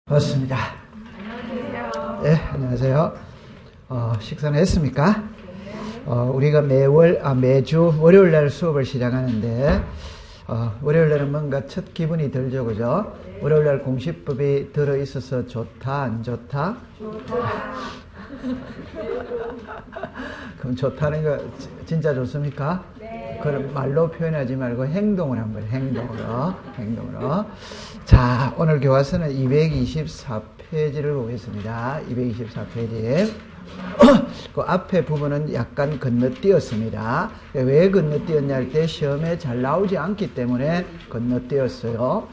반갑습니다. 안녕하세요. 네, 안녕하세요. 식사는 했습니까? 우리가 매주 월요일 날 수업을 시작하는데, 월요일 날은 뭔가 첫 기분이 들죠, 그죠? 월요일 날 공시법이 들어있어서 좋다, 안 좋다? 좋다. 그럼 좋다는 거 진짜 좋습니까? 네. 그럼 말로 표현하지 말고 행동을 한번 행동으로. 자, 오늘 교과서는 224페이지를 보겠습니다. 224페이지. 그 앞에 부분은 약간 건너뛰었습니다. 왜 건너뛰었냐 할 때 시험에 잘 나오지 않기 때문에 건너뛰었어요.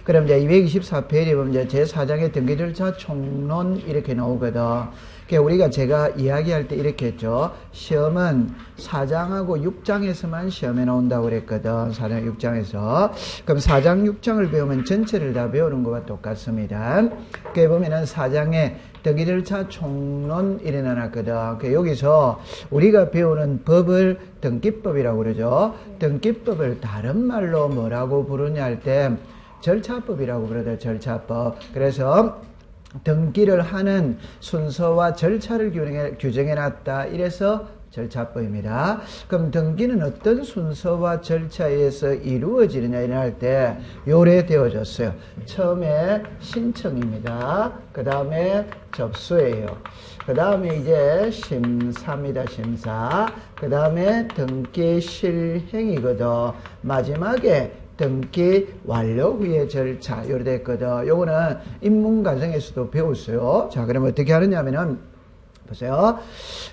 그럼 이제 224페이지 보면 이제 제4장의 등기 절차 총론 이렇게 나오거든. 우리가 제가 이야기할 때 이렇게 했죠. 시험은 4장하고 6장에서만 시험에 나온다고 그랬거든. 4장, 6장에서. 그럼 4장, 6장을 배우면 전체를 다 배우는 것과 똑같습니다. 그게 보면은 4장에 등기 절차 총론 이래 놨거든. 여기서 우리가 배우는 법을 등기법이라고 그러죠. 등기법을 다른 말로 뭐라고 부르냐 할 때 절차법이라고 그러죠. 절차법. 그래서 등기를 하는 순서와 절차를 규정해놨다. 이래서 절차법입니다. 그럼 등기는 어떤 순서와 절차에 의해서 이루어지느냐 할 때 요래 되어졌어요. 처음에 신청입니다. 그 다음에 접수예요. 그 다음에 이제 심사입니다. 심사. 그 다음에 등기 실행이거든. 마지막에 등기 완료 후의 절차 요래 됐거든. 요거는 인문 과정에서도 배웠어요. 자, 그럼 어떻게 하느냐면은 보세요.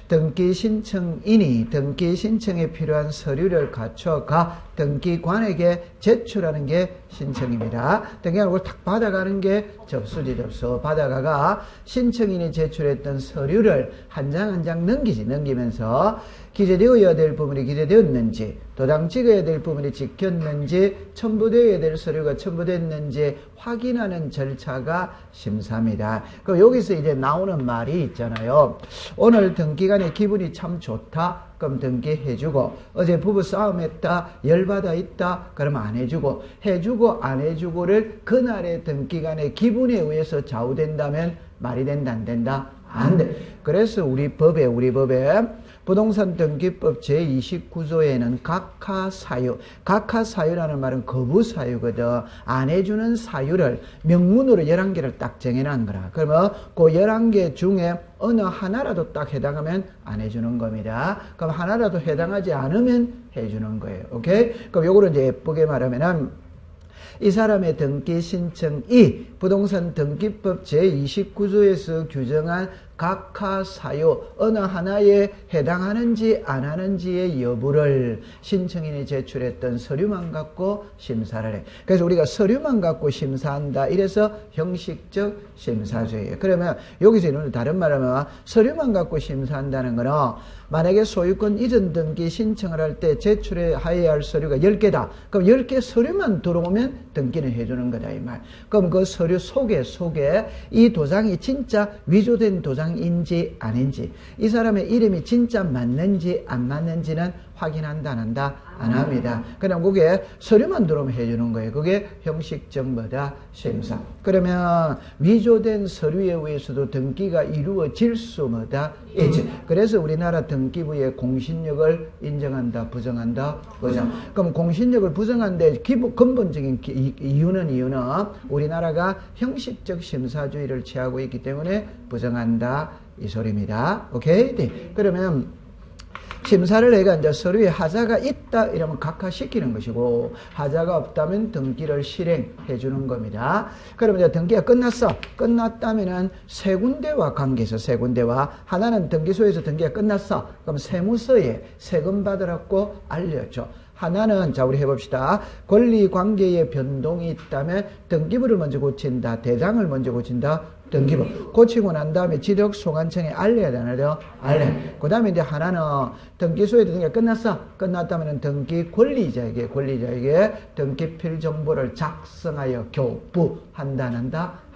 등기 신청인이 등기 신청에 필요한 서류를 갖춰가 등기관에게 제출하는 게 신청입니다. 등기관이 그걸 딱 받아가는 게 접수지. 접수. 받아가가 신청인이 제출했던 서류를 한 장 한 장 넘기면서 기재되어야 될 부분이 기재되었는지, 도장 찍어야 될 부분이 찍혔는지, 첨부되어야 될 서류가 첨부됐는지 확인하는 절차가 심사입니다. 그럼 여기서 이제 나오는 말이 있잖아요. 오늘 등기관의 기분이 참 좋다. 그럼 등기해주고, 어제 부부싸움 했다, 열받아 있다, 그러면 안 해주고, 해주고 안 해주고를 그날의 등기관의 기분에 의해서 좌우된다면 말이 된다, 안 된다? 안 돼. 그래서 우리 법에 부동산 등기법 제29조에는 각하사유라는 말은 거부사유거든. 안 해주는 사유를 명문으로 11개를 딱 정해놓은 거라. 그러면 그 11개 중에 어느 하나라도 딱 해당하면 안 해주는 겁니다. 그럼 하나라도 해당하지 않으면 해주는 거예요. 오케이? 그럼 요거를 이제 예쁘게 말하면은 이 사람의 등기 신청이 부동산 등기법 제29조에서 규정한 각하사유 어느 하나에 해당하는지 안 하는지의 여부를 신청인이 제출했던 서류만 갖고 심사를 해. 그래서 우리가 서류만 갖고 심사한다. 이래서 형식적 심사주의예요. 그러면 여기서 다른 말하면 서류만 갖고 심사한다는 거는 만약에 소유권 이전 등기 신청을 할 때 제출해야 할 서류가 10개다. 그럼 10개 서류만 들어오면 등기는 해주는 거다 이 말. 그럼 그 서류 속에 이 도장이 진짜 위조된 도장인지 아닌지, 이 사람의 이름이 진짜 맞는지 안 맞는지는 확인한다 안 한다? 안 합니다. 그냥 그게 서류만 들어오면 해주는 거예요. 그게 형식적 심사. 그러면 위조된 서류에 의해서도 등기가 이루어질 수 있지. 그래서 우리나라 등기부의 공신력을 인정한다, 부정한다, 부정. 그럼 공신력을 부정한데 근본적인 이유는 우리나라가 형식적 심사주의를 취하고 있기 때문에 부정한다 이 소리입니다. 오케이? 네. 그러면 심사를 해가 이제 서류에 하자가 있다 이러면 각하시키는 것이고, 하자가 없다면 등기를 실행해 주는 겁니다. 그러면 이제 등기가 끝났다면은 세 군데와 관계에서 세 군데와, 하나는 등기소에서 등기가 끝났어. 그럼 세무서에 세금 받으라고 알렸죠. 하나는 자 우리 해봅시다. 권리관계의 변동이 있다면 등기부를 먼저 고친다, 대장을 먼저 고친다, 등기부. 고치고 난 다음에 지력소관청에 알려야 되나요? 그 다음에 이제 하나는 등기소에 등기가 끝났어. 끝났다면 등기 권리자에게 등기필 정보를 작성하여 교부한다.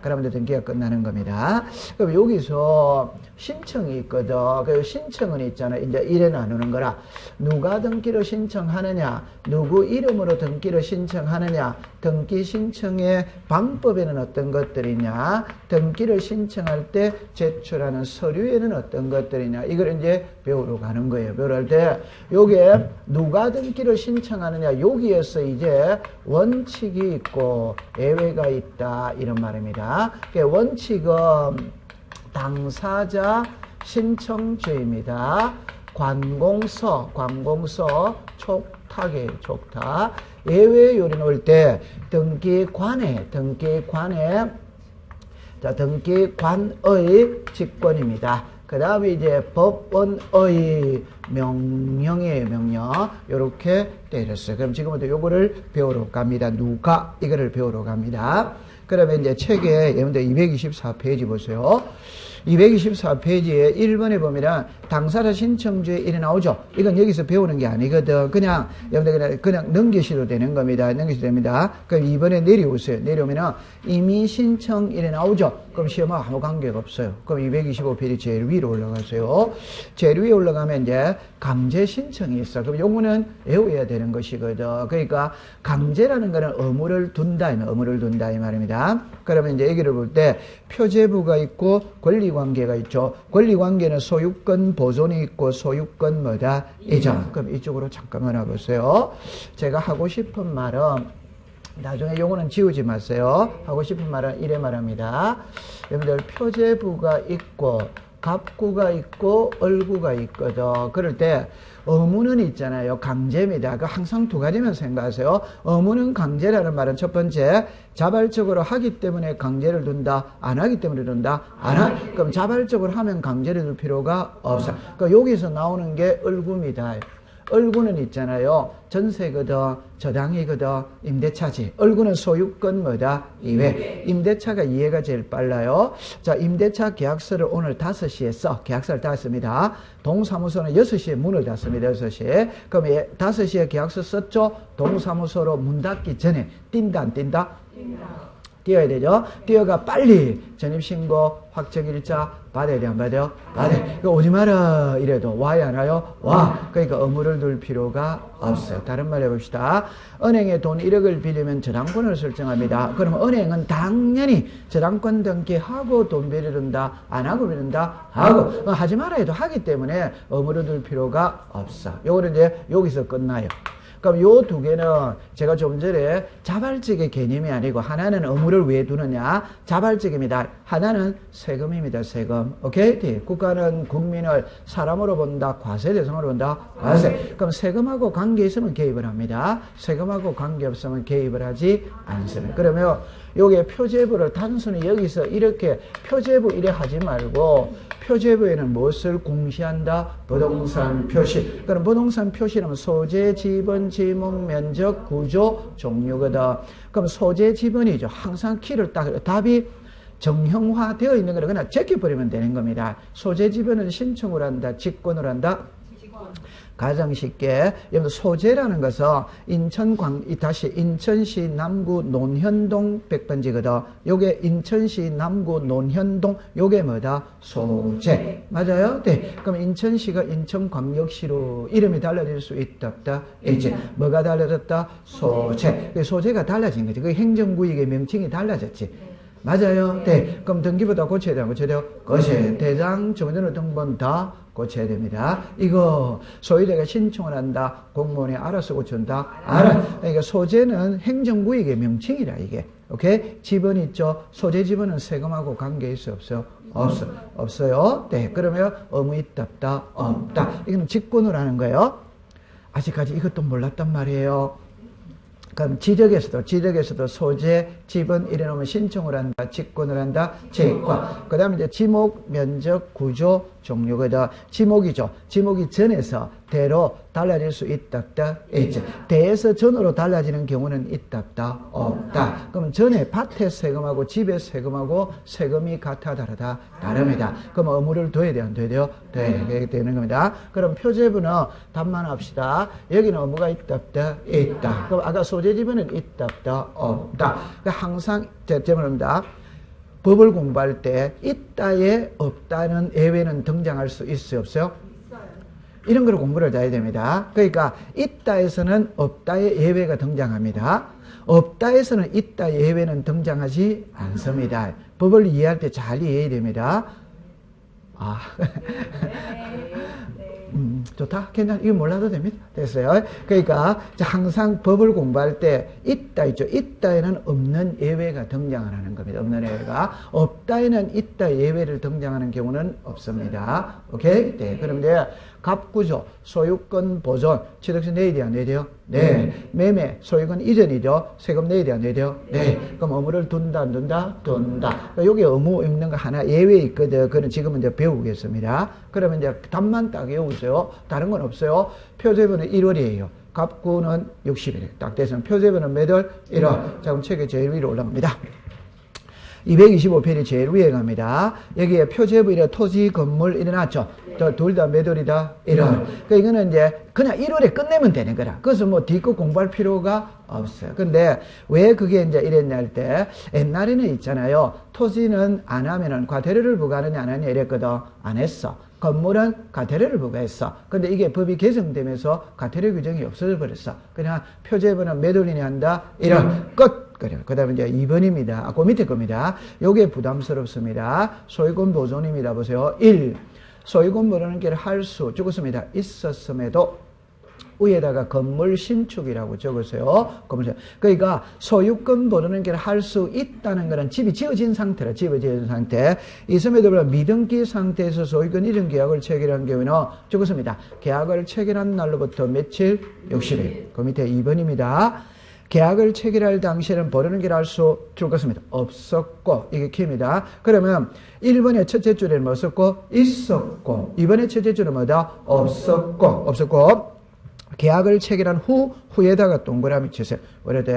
그러면 이제 등기가 끝나는 겁니다. 그럼 여기서 신청이 있거든. 그 신청은 있잖아. 이제 이래 나누는 거라. 누가 등기를 신청하느냐, 누구 이름으로 등기를 신청하느냐, 등기 신청의 방법에는 어떤 것들이 있냐, 등기를 신청할 때 제출하는 서류에는 어떤 것들이냐, 이걸 이제 배우러 가는 거예요. 배우러 때 요게 누가 등기를 신청하느냐, 여기에서 이제 원칙이 있고 예외가 있다 이런 말입니다. 원칙은 당사자 신청주입니다. 관공서 촉탁이에요. 촉탁. 예외 요리 놓을 때 등기관의 직권입니다. 그 다음에 이제 법원의 명령이에요. 명령. 요렇게 때렸어요. 그럼 지금부터 요거를 배우러 갑니다. 누가 이거를 배우러 갑니다. 그러면 이제 책에 여러분들 224페이지 보세요. 224페이지에 1번에 보면 당사자 신청주에 이래 나오죠. 이건 여기서 배우는 게 아니거든. 그냥 여러분들 그냥 넘기셔도 되는 겁니다. 넘기셔도 됩니다. 그럼 2번에 내려오세요. 내려오면 이미 신청 이래 나오죠. 그럼 시험하고 아무 관계가 없어요. 그럼 225페이지 제일 위로 올라가세요. 제일 위에 올라가면 이제 강제 신청이 있어. 그럼 요거는 외워야 되는 것이거든. 그러니까 강제라는 거는 의무를 둔다 이 말입니다. 그러면 이제 여기를 볼 때 표제부가 있고 권리관계가 있죠. 권리관계는 소유권 보존이 있고 소유권 뭐다? 이전. 그럼 이쪽으로 잠깐만 와보세요. 제가 하고 싶은 말은 나중에 요거는 지우지 마세요. 하고 싶은 말은 이래 말합니다. 여러분들 표제부가 있고 갑구가 있고 얼구가 있거든. 그럴 때 의무는 있잖아요. 강제입니다. 그 항상 두 가지만 생각하세요. 의무는 강제라는 말은 첫 번째 자발적으로 하기 때문에 강제를 둔다. 안 하기 때문에 둔다. 그럼 자발적으로 하면 강제를 둘 필요가 없어. 그러니까 여기서 나오는 게 얼구입니다. 얼구는 있잖아요. 전세거든, 저당이거든, 임대차지. 얼구는 소유권 뭐다? 이외. 임대차가 이해가 제일 빨라요. 자, 임대차 계약서를 오늘 5시에 써. 계약서를 다 씁니다. 동사무소는 6시에 문을 닫습니다. 6시에. 그럼 5시에 계약서 썼죠? 동사무소로 문 닫기 전에 뛴다, 안 뛴다? 뛰어야 되죠. 뛰어가 빨리 전입신고 확정일자 받아야 돼, 안 받아요? 받아요. 그러니까 오지 마라 이래도 와야 하나요? 와. 그러니까 의무를 둘 필요가 없어요. 다른 말 해봅시다. 은행에 돈 1억을 빌리면 저당권을 설정합니다. 그러면 은행은 당연히 저당권 등기하고 돈 빌린다, 안 하고 빌린다, 하고. 하지 마라 해도 하기 때문에 의무를 둘 필요가 없어. 요거는 이제 여기서 끝나요. 그럼 요 두 개는 제가 좀 전에 자발적의 개념이 아니고 하나는 의무를 왜 두느냐? 자발적입니다. 하나는 세금입니다. 세금. 오케이? 국가는 국민을 사람으로 본다. 과세 대상으로 본다. 과세. 그럼 세금하고 관계 있으면 개입을 합니다. 세금하고 관계 없으면 개입을 하지 않습니다. 그러면 요게 표제부를 단순히 여기서 이렇게 표제부 이래 하지 말고 표제부에는 무엇을 공시한다? 부동산 표시. 그럼 부동산 표시는 소재, 지분, 지목, 면적, 구조, 종류거든. 그럼 소재, 지분이죠. 항상 키를 딱, 답이 정형화되어 있는 거를 그냥 제껴버리면 되는 겁니다. 소재, 지분은 신청을 한다, 직권을 한다. 가장 쉽게 여러분 소재라는 것은 인천시 남구 논현동 100번지거든. 요게 인천시 남구 논현동 요게 뭐다? 소재. 맞아요? 네. 그럼 인천시가 인천광역시로 이름이 달라질 수 있다 없다? 있지. 뭐가 달라졌다? 소재. 소재가 달라진 거지. 그 행정구역의 명칭이 달라졌지. 맞아요? 네. 그럼 등기부다 고쳐야 돼요? 고쳐야 돼요? 고쳐야 대장, 정전후 등본 다 고쳐야 됩니다. 이거 소유자가 신청을 한다. 공무원이 알아서 고친다. 그러니까 소재는 행정구역의 명칭이라 이게. 오케이? 지분 있죠? 소재 지분은 세금하고 관계 있어 없어요? 없어요. 네. 그러면 의무 있다 없다? 없다. 이건 직권을 하는 거예요. 아직까지 이것도 몰랐단 말이에요. 그럼 지적에서도 소재, 지분 이래 놓으면 신청을 한다, 직권을 한다, 직권. 그 다음에 이제 지목, 면적, 구조, 종류거든. 지목이죠. 지목이 전에서 대로 달라질 수 있다 없다? 있지. 대에서 전으로 달라지는 경우는 있다 없다? 없다. 그럼 전에 밭의 세금하고 집의 세금하고 세금이 같아 다르다? 다릅니다. 그럼 의무를 둬야 돼요? 안 둬야 돼요? 네, 되는 겁니다. 그럼 표제부는 답만 합시다. 여기는 의무가 있다 없다? 있다. 그럼 아까 소재지문은 있다 없다? 없다. 그러니까 항상 제문입니다. 법을 공부할 때 있다에 없다는 예외는 등장할 수 있어요? 없어요? 이런 걸 공부를 해야 됩니다. 그러니까 있다에서는 없다의 예외가 등장합니다. 없다에서는 있다의 예외는 등장하지 않습니다. 법을 이해할 때 잘 이해해야 됩니다. 아, 좋다. 괜찮아. 이거 몰라도 됩니다. 됐어요. 그러니까 항상 법을 공부할 때 있다 있죠. 있다에는 없는 예외가 등장하는 겁니다. 없는 예외가. 없다에는 있다 예외를 등장하는 경우는 없습니다. 오케이? 네. 그럼 이제 갑구조, 소유권 보존, 취득세 내야 돼요? 안 내야 돼요? 네. 매매, 소유권 이전이죠. 세금 내야 돼요? 안 내야 돼요? 네. 그럼 의무를 둔다, 안 둔다? 둔다. 그러니까 여기 의무 있는 거 하나 예외 있거든. 그건 지금은 이제 배우겠습니다. 그러면 이제 답만 딱 외우세요. 다른 건 없어요. 표제부는 1월이에요. 갑구는 60일. 딱 돼서 표제부는 몇 월? 1월. 자, 그럼 책에 제일 위로 올라갑니다. 225페이지 제일 위에 갑니다. 여기에 표제부이라 토지, 건물 일어났죠. 둘 다 몇 월이다? 1월. 그러니까 이거는 이제 그냥 1월에 끝내면 되는 거라. 그래서 뭐 뒤끝 공부할 필요가 없어요. 근데 왜 그게 이제 이랬냐 할 때 옛날에는 있잖아요. 토지는 안 하면은 과태료를 부과하느냐 안 하느냐 이랬거든. 안 했어. 건물은 과태료를 부과했어. 근데 이게 법이 개정되면서 과태료 규정이 없어져 버렸어. 그냥 표제부는 몇 월이냐 한다? 1월. 끝. 그래요. 그 다음에 이제 2번입니다. 그 밑에 겁니다. 요게 부담스럽습니다. 소유권 보존입니다. 보세요. 1. 소유권 모르는 게 할 수, 적었습니다. 있었음에도 위에다가 건물 신축이라고 적으세요. 그러니까 소유권 모르는 게 할 수 있다는 거는 집이 지어진 상태라. 집이 지어진 상태. 있음에도 불구하고 미등기 상태에서 소유권 이전 계약을 체결한 경우는 적었습니다. 계약을 체결한 날로부터 며칠? 60일. 그 밑에 2번입니다. 계약을 체결할 당시에는 모르는 길 할 수 없습니다. 없었고, 이게 키입니다. 그러면 1번의 첫째 줄에는 뭐 없었고? 있었고, 2번의 첫째 줄은 뭐다? 없었고, 계약을 체결한 후에다가 동그라미 치세요. 그래도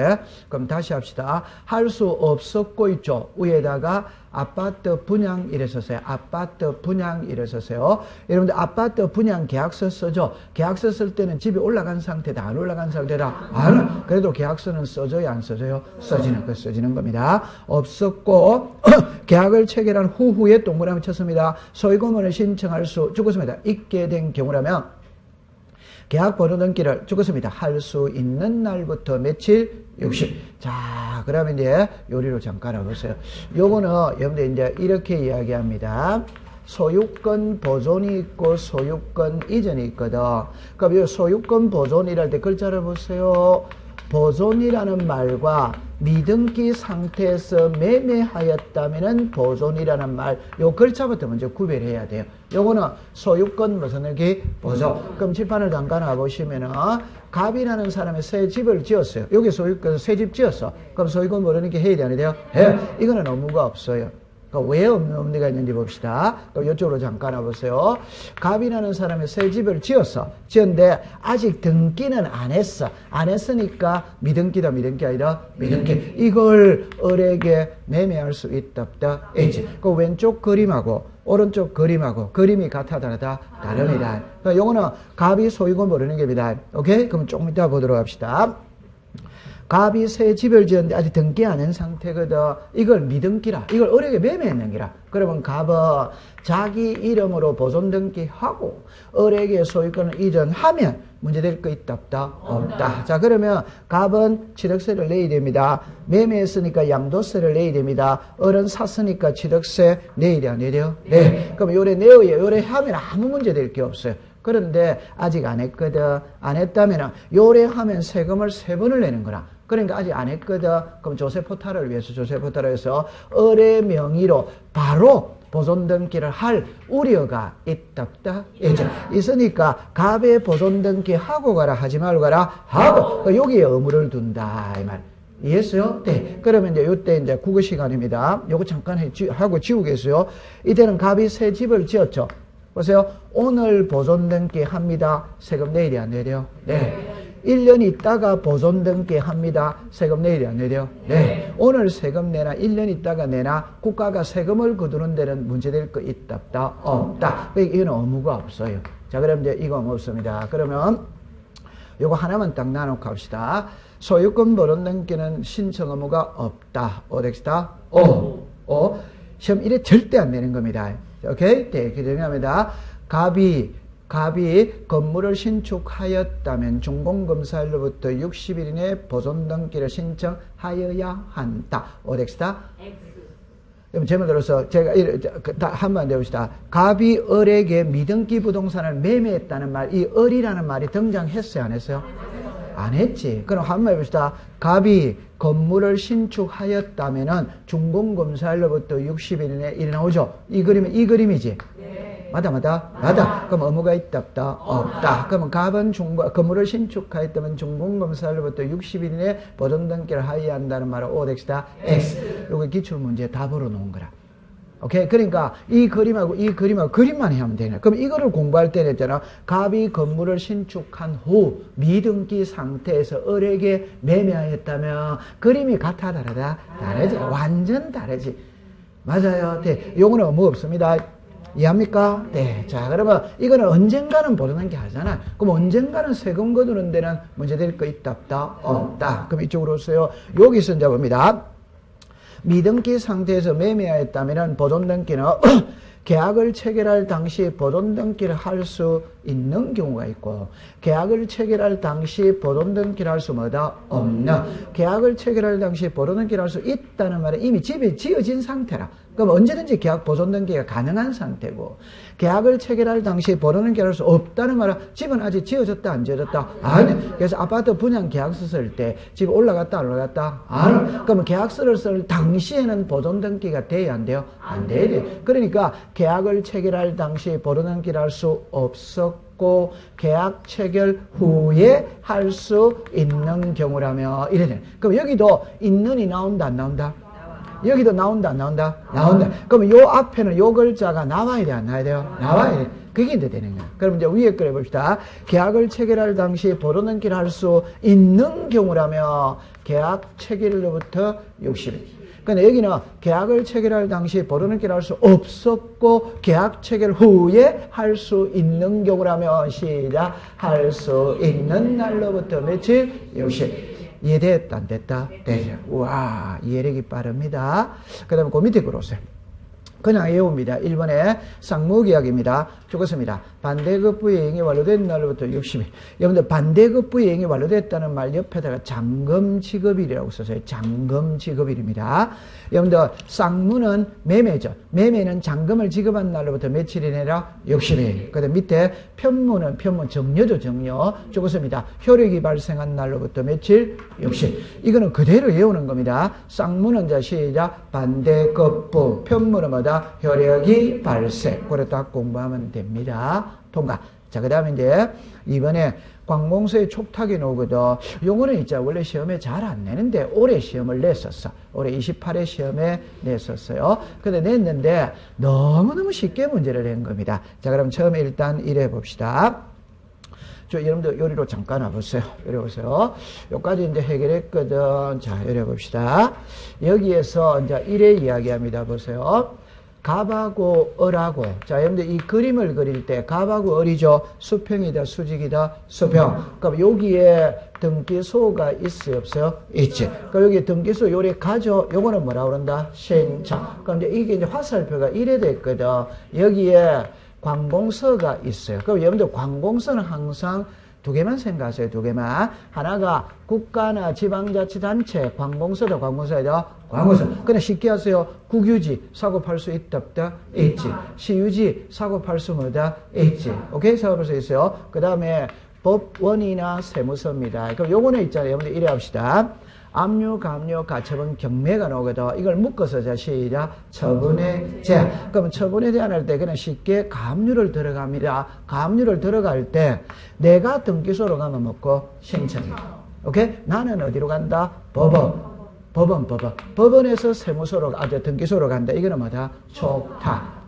그럼 다시 합시다. 할 수 없었고 있죠. 위에다가 아파트 분양 이랬었어요. 아파트 분양 이랬었어요. 여러분들 아파트 분양 계약서 써죠. 계약서 쓸 때는 집이 올라간 상태다. 안 올라간 상태다. 안. 그래도 계약서는 써져요. 안 써져요? 써지는 겁니다. 없었고 계약을 체결한 후에 동그라미 쳤습니다. 소유권을 신청할 수 죽었습니다. 있게 된 경우라면 계약 번호 등기를 적었습니다. 할 수 있는 날부터 며칠? 60. 자, 그러면 이제 요리로 잠깐 알아보세요. 요거는 여러분들 이제 이렇게 이야기합니다. 소유권 보존이 있고 소유권 이전이 있거든. 그럼 이 소유권 보존이랄 때 글자를 보세요. 보존이라는 말과 미등기 상태에서 매매하였다면은 보존이라는 말, 요 글자부터 먼저 구별해야 돼요. 요거는 소유권 무슨 여기 보존. 그럼 칠판을 잠깐 와보시면은 갑이라는 사람이 새 집을 지었어요. 여기 소유권 새 집 지었어. 그럼 소유권 모르는 게 해야 되는 돼요? 예. 이거는 의무가 없어요. 왜 없는 의무가 있는지 봅시다. 그럼 이쪽으로 잠깐 와보세요. 갑이라는 사람이 새 집을 지었는데 아직 등기는 안 했어. 안 했으니까 미등기다, 미등기 아니다, 미등기. 이걸 을에게 매매할 수 있다, 없다, 있지. 그 왼쪽 그림하고 오른쪽 그림하고 그림이 같아, 다르다, 다릅니다. 그러니까 요거는 갑이 소유권 모르는 겁니다. 오케이? 그럼 조금 이따 보도록 합시다. 갑이 새 집을 지었는데 아직 등기 안 한 상태거든. 이걸 미등기라. 이걸 을에게 매매했는 기라. 그러면 갑은 자기 이름으로 보존 등기하고 을에게 소유권을 이전하면 문제될 거 있다, 없다? 없다. 자, 그러면 갑은 취득세를 내야 됩니다. 매매했으니까 양도세를 내야 됩니다. 을은 샀으니까 취득세 내야 돼요, 안 내야 돼요? 네. 그럼 요래 내어야, 요래 하면 아무 문제 될 게 없어요. 그런데 아직 안 했거든. 안 했다면 요래하면 세금을 3번을 내는 거라. 그러니까 아직 안 했거든. 그럼 조세포탈을 위해서 을의 명의로 바로 보존 등기를 할 우려가 있다, 없다? 있으니까 갑의 보존 등기 하고 가라, 하지 말고 가라, 하고. 여기에 의무를 둔다, 이 말. 이해했어요? 네. 그러면 이제 요때 이제 국어 시간입니다. 요거 잠깐 하고 지우겠어요. 이때는 갑이 새 집을 지었죠. 보세요. 오늘 보존등기 합니다. 세금 내일이 안 내려? 네. 1년 있다가 보존등기 합니다. 세금 내일이 안 내려? 네. 오늘 세금 내나 1년 있다가 내나 국가가 세금을 거두는 데는 문제될 거 있다 없다? 없다. 그러니까 이건 의무가 없어요. 자, 그럼 이제 이거 없습니다. 그러면 요거 하나만 딱 나눠놓고 합시다. 소유권 보존등기는 신청 의무가 없다. 어덱스다? 시험 1회 절대 안 내는 겁니다. 오케이? 네, 그정합니다. 갑이 건물을 신축하였다면 준공검사일로부터 60일 이내 보존등기를 신청하여야 한다. 어덱스다? 그럼 제목 들어서 제가 한번 내봅시다. 갑이 을에게 미등기 부동산을 매매했다는 말, 이 을이라는 말이 등장했어요? 안 했어요? 안 했지. 그럼 한번 해봅시다. 갑이 건물을 신축하였다면은 준공검사일로부터 60일 이내 일이 나오죠. 이 그림이지. 맞아. 그럼 의무가 있다 없다? 없다. 그러면 갑은 건물을 신축하였다면 준공검사일로부터 60일 이내 보존등기를 하여야 한다는 말은 오덱스다 X. 요거 기출문제 답으로 놓은 거라. 오케이? 그러니까 이 그림하고 그림만 하면 되네. 그럼 이거를 공부할 때는 했잖아. 갑이 건물을 신축한 후 미등기 상태에서 을에게 매매하였다면 그림이 같아 다르다? 다르지. 완전 다르지. 맞아요. 네. 요거는 의무 없습니다. 이해합니까? 네. 자, 그러면 이거는 언젠가는 보존등기 하잖아. 그럼 언젠가는 세금 거두는 데는 문제될 거 있다 없다? 없다. 그럼 이쪽으로 오세요. 여기서 이제 봅니다. 미등기 상태에서 매매하였다면 보존등기는 계약을 체결할 당시 보존등기를 할 수 있는 경우가 있고, 계약을 체결할 당시 보존등기를 할 수 뭐다? 없는. 계약을 체결할 당시 보존등기를 할 수 있다는 말은 이미 집이 지어진 상태라. 그럼 언제든지 계약 보존등기가 가능한 상태고, 계약을 체결할 당시 보존등기를 할 수 없다는 말은 집은 아직 지어졌다 안 지어졌다? 아니. 그래서 아파트 분양 계약서 쓸 때 집 올라갔다 안 올라갔다? 아니. 그러면 계약서를 쓸 당시에는 보존등기가 돼야 안 돼요? 안 돼야 돼. 그러니까 계약을 체결할 당시 보존등기를 할 수 없었고 계약 체결 후에 할 수 있는 경우라면 이래 돼. 그럼 여기도 있는이 나온다 안 나온다? 여기도 나온다 안 나온다? 나온다. 그러면 요 앞에는 요 글자가 나와야 돼 안 나와야 돼요? 나와야 돼. 그게 이제 되는 거야. 그럼 이제 위에 걸 해봅시다. 계약을 체결할 당시 보존등기를 할 수 있는 경우라면 계약 체결일로부터 60일. 근데 여기는 계약을 체결할 당시 보존등기를 할 수 없었고 계약 체결 후에 할 수 있는 경우라면 시작. 할 수 있는 날로부터 며칠? 60일. 이해됐다 안 됐다? 네. 우와, 이해력이 빠릅니다. 그 다음에 그 밑에 글 오세요. 그냥 외웁니다. 1번에 쌍무계약입니다. 죽었습니다. 반대급부 이행이 완료된 날로부터 60일. 여러분들 반대급부 이행이 완료됐다는 말 옆에다가 잔금지급일이라고 썼어요. 잔금지급일입니다. 여러분들 쌍무는 매매죠. 매매는 잔금을 지급한 날로부터 며칠이내라? 60일. 그 다음 밑에 편무는 정려죠. 정려. 죽었습니다. 효력이 발생한 날로부터 며칠? 60일. 이거는 그대로 외우는 겁니다. 쌍무는 자 시작. 반대급부. 편무는 뭐다? 효력이 발생. 그래 딱 공부하면 됩니다. 통과. 자, 그 다음에 이제 이번에 관공서에 촉탁이 나오거든. 요거는 있잖아. 원래 시험에 잘 안 내는데 올해 시험을 냈었어. 올해 28회 시험에 냈었어요. 근데 냈는데 너무너무 쉽게 문제를 낸 겁니다. 자, 그럼 처음에 일단 이래 봅시다. 여러분들 요리로 잠깐 와보세요. 요리 보세요. 여기까지 이제 해결했거든. 자, 요리 봅시다. 여기에서 이제 이래 이야기합니다. 보세요. 갑하고 을하고, 자, 여러분들 이 그림을 그릴 때 갑하고 을이죠. 수평이다, 수직이다, 수평. 그럼 여기에 등기소가 있어요, 없어요? 있지. 그럼 여기 등기소 요래 가죠. 요거는 뭐라 그런다? 신청. 그럼 이제 이게 이제 화살표가 이래 됐거든. 여기에 관공서가 있어요. 그럼 여러분들 관공서는 항상 두 개만 생각하세요. 두 개만. 하나가 국가나 지방자치단체 관공서다. 관공서이다. 관공서. 근데 쉽게 하세요. 국유지 사고 팔 수 있다 없다? 있지. 시유지 사고 팔 수 뭐다? 있지. 오케이? 사고 팔 수 있어요. 그 다음에 법원이나 세무서입니다. 그럼 요거는 있잖아요. 여러분들 이래 합시다. 압류, 감류, 가처분, 경매가 나오거든. 이걸 묶어서 자 시작. 처분의 제한. 그러면 처분에 대한할 때 그냥 쉽게 감류를 들어갑니다. 감류를 들어갈 때 내가 등기소로 가면 먹고 신청해. 오케이? 나는 어디로 간다? 법원. 법원에서 세무소로, 등기소로 간다. 이거는 뭐다? 촉탁.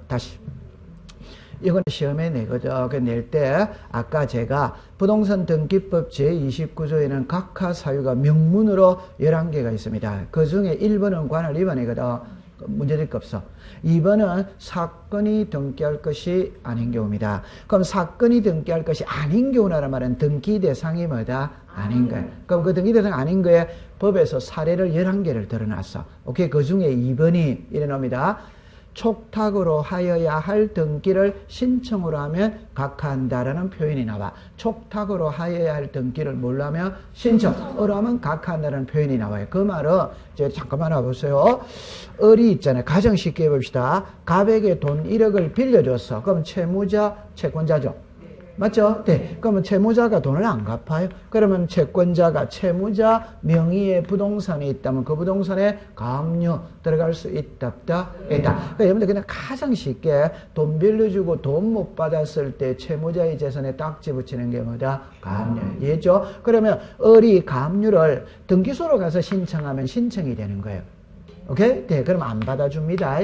다시. 이건 시험에 내거든. 낼 때 아까 제가 부동산 등기법 제29조에는 각하 사유가 명문으로 11개가 있습니다. 그 중에 1번은 관할 위반이거든. 문제될 거 없어. 2번은 사건이 등기할 것이 아닌 경우입니다. 그럼 사건이 등기할 것이 아닌 경우라는 말은 등기 대상이 뭐다? 아닌 거예요. 그럼 그 등기 대상 아닌 거에 법에서 사례를 11개를 들어놨어. 오케이. 그 중에 2번이 이래 나옵니다. 촉탁으로 하여야 할 등기를 신청으로 하면 각하한다라는 표현이 나와. 촉탁으로 하여야 할 등기를 뭘로 하면 신청으로 하면 각하한다라는 표현이 나와요. 그 말은 이제 잠깐만 와보세요. 을이 있잖아요. 가정 쉽게 해봅시다. 갑에게 돈 1억을 빌려줬어. 그럼 채무자, 채권자죠. 맞죠? 네. 그러면 채무자가 돈을 안 갚아요. 그러면 채권자가 채무자 명의의 부동산이 있다면 그 부동산에 가압류 들어갈 수 있다, 없다? 있다. 그러니까 여러분들 그냥 가장 쉽게 돈 빌려주고 돈 못 받았을 때 채무자의 재산에 딱지 붙이는 게 뭐다? 가압류. 이해했죠? 그러면 을이 가압류를 등기소로 가서 신청하면 신청이 되는 거예요. 오케이? 네. 그럼 안 받아줍니다.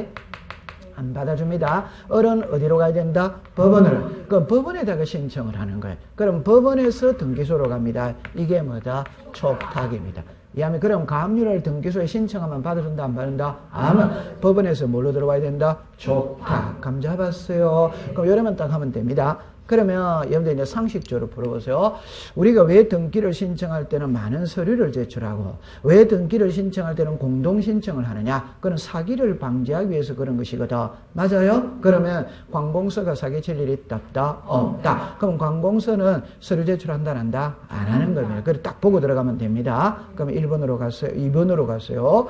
안 받아줍니다. 을은 어디로 가야 된다? 법원으로. 그럼 법원에다가 신청을 하는 거예요. 그럼 법원에서 등기소로 갑니다. 이게 뭐다? 촉탁입니다. 이하면 그럼 가압류를 등기소에 신청하면 받아준다, 안 받는다? 아면 법원에서 뭘로 들어와야 된다? 촉탁. 감 잡았어요. 그럼 이러면 딱 하면 됩니다. 그러면 여러분들 이제 상식적으로 풀어보세요. 우리가 왜 등기를 신청할 때는 많은 서류를 제출하고 왜 등기를 신청할 때는 공동 신청을 하느냐? 그건 사기를 방지하기 위해서 그런 것이거든. 맞아요? 그러면 관공서가 사기칠 일이 있다, 없다? 없다. 그럼 관공서는 서류 제출한다, 안 한다? 안 하는 겁니다. 그걸 딱 보고 들어가면 됩니다. 그럼 1번으로 갔어요. 2번으로 갔어요.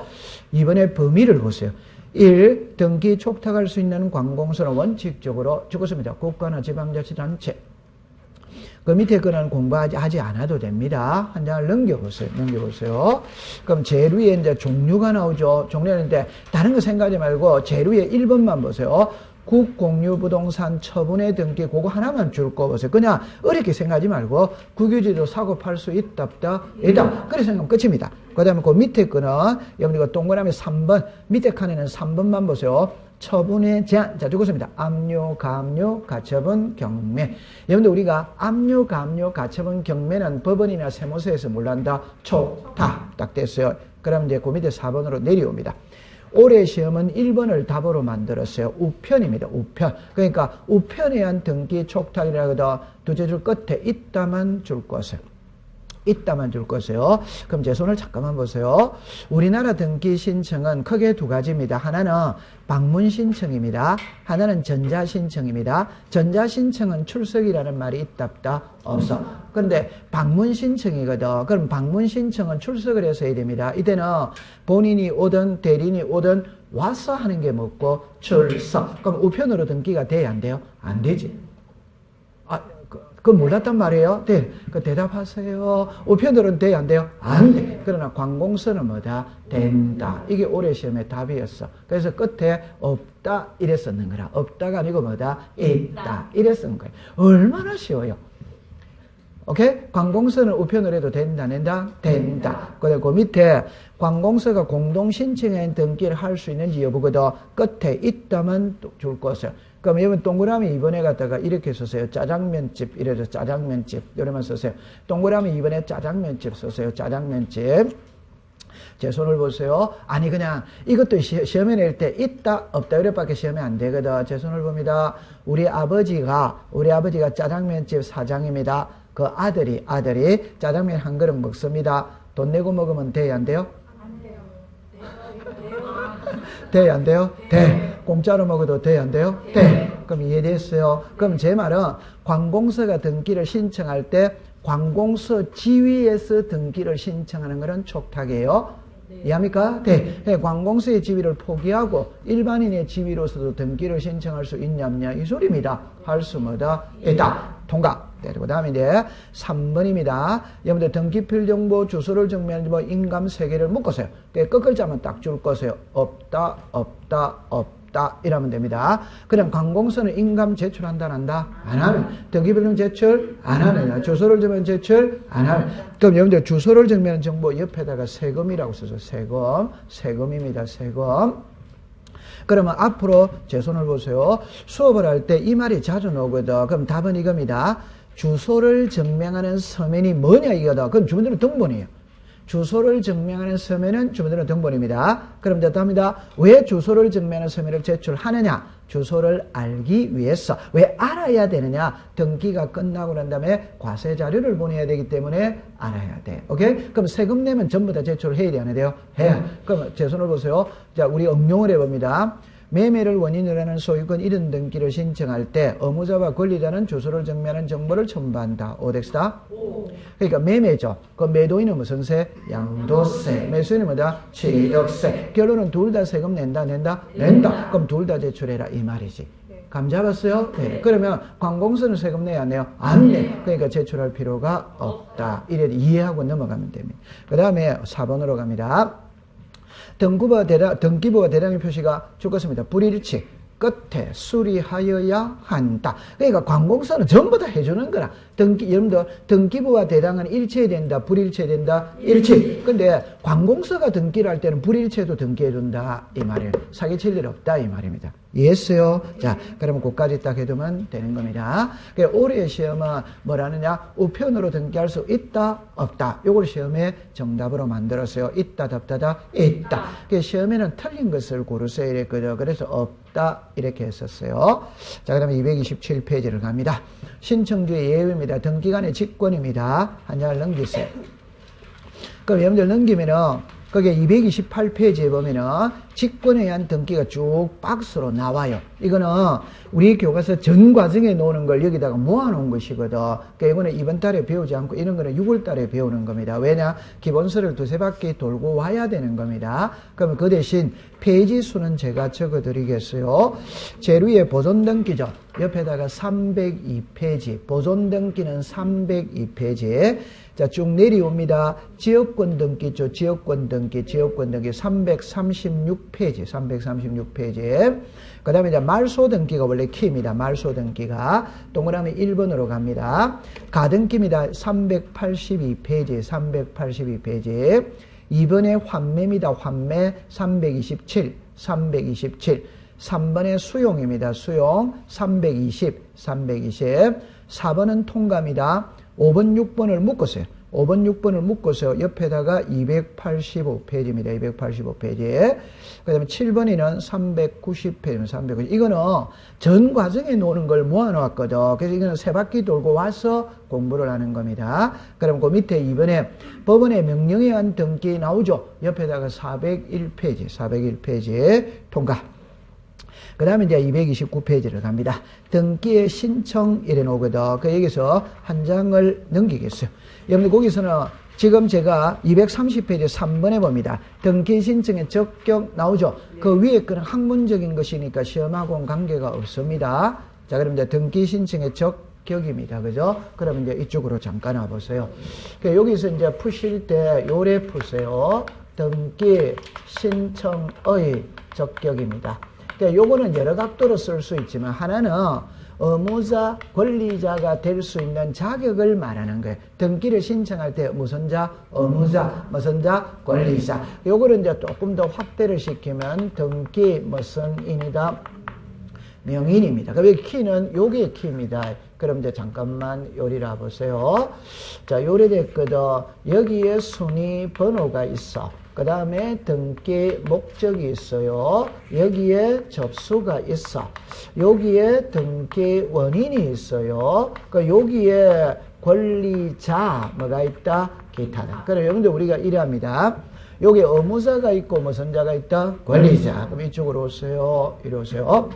2번의 범위를 보세요. 1. 등기 촉탁할 수 있는 관공서는 원칙적으로 죽었습니다. 국가나 지방자치단체. 그 밑에 거는 공부하지 않아도 됩니다. 한 장을 넘겨보세요. 그럼 제일 위에 이제 종류가 나오죠. 종류인데 다른 거 생각하지 말고 제일 위에 1번만 보세요. 국공유부동산 처분의 등기 그거 하나만 줄 거 보세요. 그냥 어렵게 생각하지 말고 국유지도 사고 팔 수 있다, 없다? 있다. 그래 생각하면 끝입니다. 그 다음에 그 밑에 거는 여러분들 동그라미 3번 밑에 칸에는 3번만 보세요. 처분의 제한. 자, 죽었습니다. 압류, 가압류, 가처분, 경매. 여러분들 우리가 압류, 가압류, 가처분, 경매는 법원이나 세무서에서 뭘 한다? 촉탁. 딱 됐어요. 그럼 이제 그 밑에 4번으로 내려옵니다. 올해 시험은 1번을 답으로 만들었어요. 우편입니다. 우편. 그러니까 우편에 의한 등기 촉탁이라고도 두째 줄 끝에 있다만 줄 것을. 있다만 줄 것이요. 그럼 제 손을 잠깐만 보세요. 우리나라 등기 신청은 크게 두 가지입니다. 하나는 방문 신청입니다. 하나는 전자 신청입니다. 전자 신청은 출석이라는 말이 있다, 없다? 없어. 그런데 방문 신청이거든. 그럼 방문 신청은 출석을 해서 해야 됩니다. 이때는 본인이 오든 대리인이 오든 와서 하는 게 뭐고 출석. 그럼 우편으로 등기가 돼야 안 돼요? 안 되지. 그건 몰랐단 말이에요. 네. 그 대답하세요. 우편으로는 돼야 안 돼요? 안 돼. 그러나 관공서는 뭐다? 된다. 이게 올해 시험의 답이었어. 그래서 끝에 없다 이래 썼는 거라. 없다가 아니고 뭐다? 있다. 이래 쓴 거예요. 얼마나 쉬워요. 오케이? 관공서는 우편으로 해도 된다, 된다? 된다. 그리고 그 밑에 관공서가 공동 신청에 등기를 할 수 있는지 여부거든. 끝에 있다만 줄 것을. 그럼 여러분 동그라미 2번에 갖다가 이렇게 쓰세요. 짜장면집 이래서 짜장면집 이러면 쓰세요. 동그라미 2번에 짜장면집 쓰세요. 짜장면집. 제 손을 보세요. 아니 그냥 이것도 시험에 낼 때 있다 없다 이렇게밖에 시험에 안 되거든. 제 손을 봅니다. 우리 아버지가 짜장면집 사장입니다. 그 아들이 짜장면 한 그릇 먹습니다. 돈 내고 먹으면 돼야 안 돼요? 안 돼요. 돼야 안 돼요? 돼. 공짜로 먹어도 돼야 안 돼요? 돼. 그럼 이해됐어요? 그럼 제 말은 관공서가 등기를 신청할 때 관공서 지위에서 등기를 신청하는 것은 촉탁이에요. 이해합니까? 네. 관공서의 지위를 포기하고 일반인의 지위로서도 등기를 신청할 수 있냐 없냐 이 소리입니다. 할 수 뭐다? 있다. 통과. 그 다음에 이제 3번입니다. 여러분들 등기필 정보 주소를 정리하는 뭐 인감 3개를 묶었어요. 끝글자만 딱 줄 것이에요. 없다, 없다, 없다. 이러면 됩니다. 그냥 관공서는 인감 제출한다, 안 한다? 안 하면. 등기필 제출? 안 하면. 주소를 정리하는 제출? 안 하면. 그럼 여러분들 주소를 정리하는 정보 옆에다가 세금이라고 써서 세금입니다. 세금. 그러면 앞으로 제 손을 보세요. 수업을 할 때 이 말이 자주 나오거든. 그럼 답은 이겁니다. 주소를 증명하는 서면이 뭐냐 이거다. 그럼 주민등록 등본이에요. 주소를 증명하는 서면은 주민등록 등본입니다. 그럼 답니다. 왜 주소를 증명하는 서면을 제출하느냐? 주소를 알기 위해서. 왜 알아야 되느냐? 등기가 끝나고 난 다음에 과세 자료를 보내야 되기 때문에 알아야 돼. 오케이? 그럼 세금 내면 전부 다 제출을 해야 돼, 안 해야 돼요? 해요. 그럼 제 손을 보세요. 자, 우리 응용을 해봅니다. 매매를 원인으로 하는 소유권 이전 등기를 신청할 때 의무자와 권리자는 주소를 증명하는 정보를 첨부한다. 오덱스다? 그러니까 매매죠. 그 매도인은 무슨 세? 양도세. 매수인은 뭐다? 취득세. 결론은 둘 다 세금 낸다? 낸다. 그럼 둘 다 제출해라 이 말이지. 감 잡았어요? 네. 그러면 관공서는 세금 내야 안 내요? 안 내. 그러니까 제출할 필요가 없다. 이래 이해하고 넘어가면 됩니다. 그 다음에 4번으로 갑니다. 등기부와 대량의 표시가 죽었습니다. 불일치. 끝에 수리하여야 한다. 그러니까 관공서는 전부 다 해주는 거라. 여러분들 등기부와 대량은 일치해야 된다. 불일치해야 된다. 일치. 근데 관공서가 등기를 할 때는 불일치해도 등기해준다. 이 말이에요. 사기칠 일 없다. 이 말입니다. 이해했어요? 자, 그러면 그까지 딱 해두면 되는 겁니다. 올해 시험은 뭐라느냐? 우편으로 등기할 수 있다? 없다? 요걸 시험에 정답으로 만들었어요. 있다, 답다다, 있다. 시험에는 틀린 것을 고르세요. 이랬거든요. 그래서 없다. 이렇게 했었어요. 자, 그 다음에 227페이지를 갑니다. 신청주의 예외입니다. 등기관의 직권입니다. 한 장을 넘기세요. 그럼 여러분들 넘기면은 거기에 228페이지에 보면은 직권에 의한 등기가 쭉 박스로 나와요. 이거는 우리 교과서 전 과정에 놓는 걸 여기다가 모아놓은 것이거든. 그러니까 이거는 이번 달에 배우지 않고 이런 거는 6월 달에 배우는 겁니다. 왜냐? 기본서를 두세 바퀴 돌고 와야 되는 겁니다. 그러면 그 대신 페이지 수는 제가 적어드리겠어요. 제일 위에 보존 등기죠. 옆에다가 302페이지. 보존 등기는 302페이지. 자, 쭉 내려옵니다. 지역권 등기 있죠. 지역권 등기 336페이지. 336페이지. 그 다음에 이제 말소 등기가 원래 키입니다. 말소 등기가. 동그라미 1번으로 갑니다. 가등기입니다. 382페이지. 382페이지. 2번에 환매입니다. 환매 327. 3번에 수용입니다. 수용 320. 4번은 통과입니다. 5번, 6번을 묶었어요. 5번, 6번을 묶어서 옆에다가 285페이지입니다. 285페이지. 그 다음에 7번에는 390페이지입니다. 390. 이거는 전 과정에 노는 걸 모아놓았거든. 그래서 이거는 세 바퀴 돌고 와서 공부를 하는 겁니다. 그럼 그 밑에 2번에 법원의 명령에 의한 등기 나오죠. 옆에다가 401페이지. 401페이지 통과. 그 다음에 이제 229페이지를 갑니다. 등기의 신청 이래 놓거든. 그 여기서 한 장을 넘기겠어요. 여러분들 거기서는 지금 제가 230페이지 3번에 봅니다. 등기 신청의 적격 나오죠. 그 위에 거는 학문적인 것이니까 시험하고는 관계가 없습니다. 자, 그럼 이제 등기 신청의 적격입니다. 그죠? 그러면 이제 이쪽으로 잠깐 와보세요. 여기서 이제 푸실 때 요래 푸세요. 등기 신청의 적격입니다. 그러니까 요거는 여러 각도로 쓸 수 있지만 하나는 의무자, 권리자가 될 수 있는 자격을 말하는 거예요. 등기를 신청할 때 무슨 자? 의무자, 무슨 자? 권리자. 요거를 이제 조금 더 확대를 시키면 등기 무슨인이다? 명인입니다. 그럼 여기 키는 요게 키입니다. 그럼 이제 잠깐만 요리라 보세요. 자, 요리 됐거든. 여기에 순위 번호가 있어. 그 다음에 등기 목적이 있어요. 여기에 접수가 있어. 여기에 등기 원인이 있어요. 여기에 권리자 뭐가 있다? 기타다. 그럼 여러분들 우리가 이래 합니다. 여기 의무자가 있고 무슨 자가 있다? 권리자. 그럼 이쪽으로 오세요. 이리 오세요.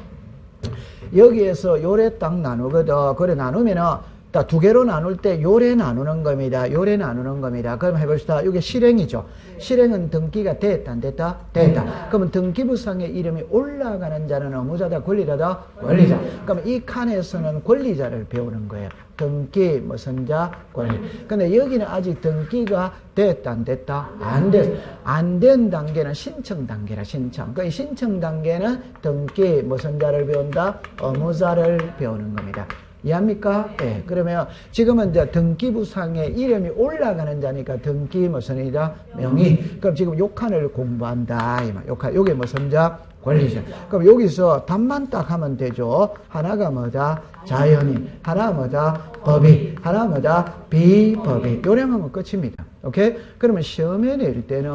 여기에서 요래 딱 나누거든. 그래 나누면은 딱 두 개로 나눌 때 요래 나누는 겁니다. 요래 나누는 겁니다. 그럼 해봅시다. 이게 실행이죠. 실행은 등기가 됐다 안 됐다? 됐다. 그러면 등기부상의 이름이 올라가는 자는 의무자다 권리자다? 권리자. 그러면 이 칸에서는 권리자를 배우는 거예요. 등기 무슨 자? 권리. 근데 여기는 아직 등기가 됐다 안 됐다? 안 됐어. 안 된 단계는 신청 단계라. 신청. 그 신청 단계는 등기 무슨 자를 배운다? 의무자를 배우는 겁니다. 이해합니까? 네. 그러면 지금은 이제 등기부상에 이름이 올라가는 자니까 등기 무슨이다? 명의. 그럼 지금 요 칸을 공부한다. 이 말. 요 칸. 요게 무슨 자? 권리자. 그럼 여기서 답만 딱 하면 되죠. 하나가 뭐다? 자연인. 하나가 뭐다? 법인. 하나가 뭐다? 비법인. 요령하면 끝입니다. 오케이? 그러면 시험에 낼 때는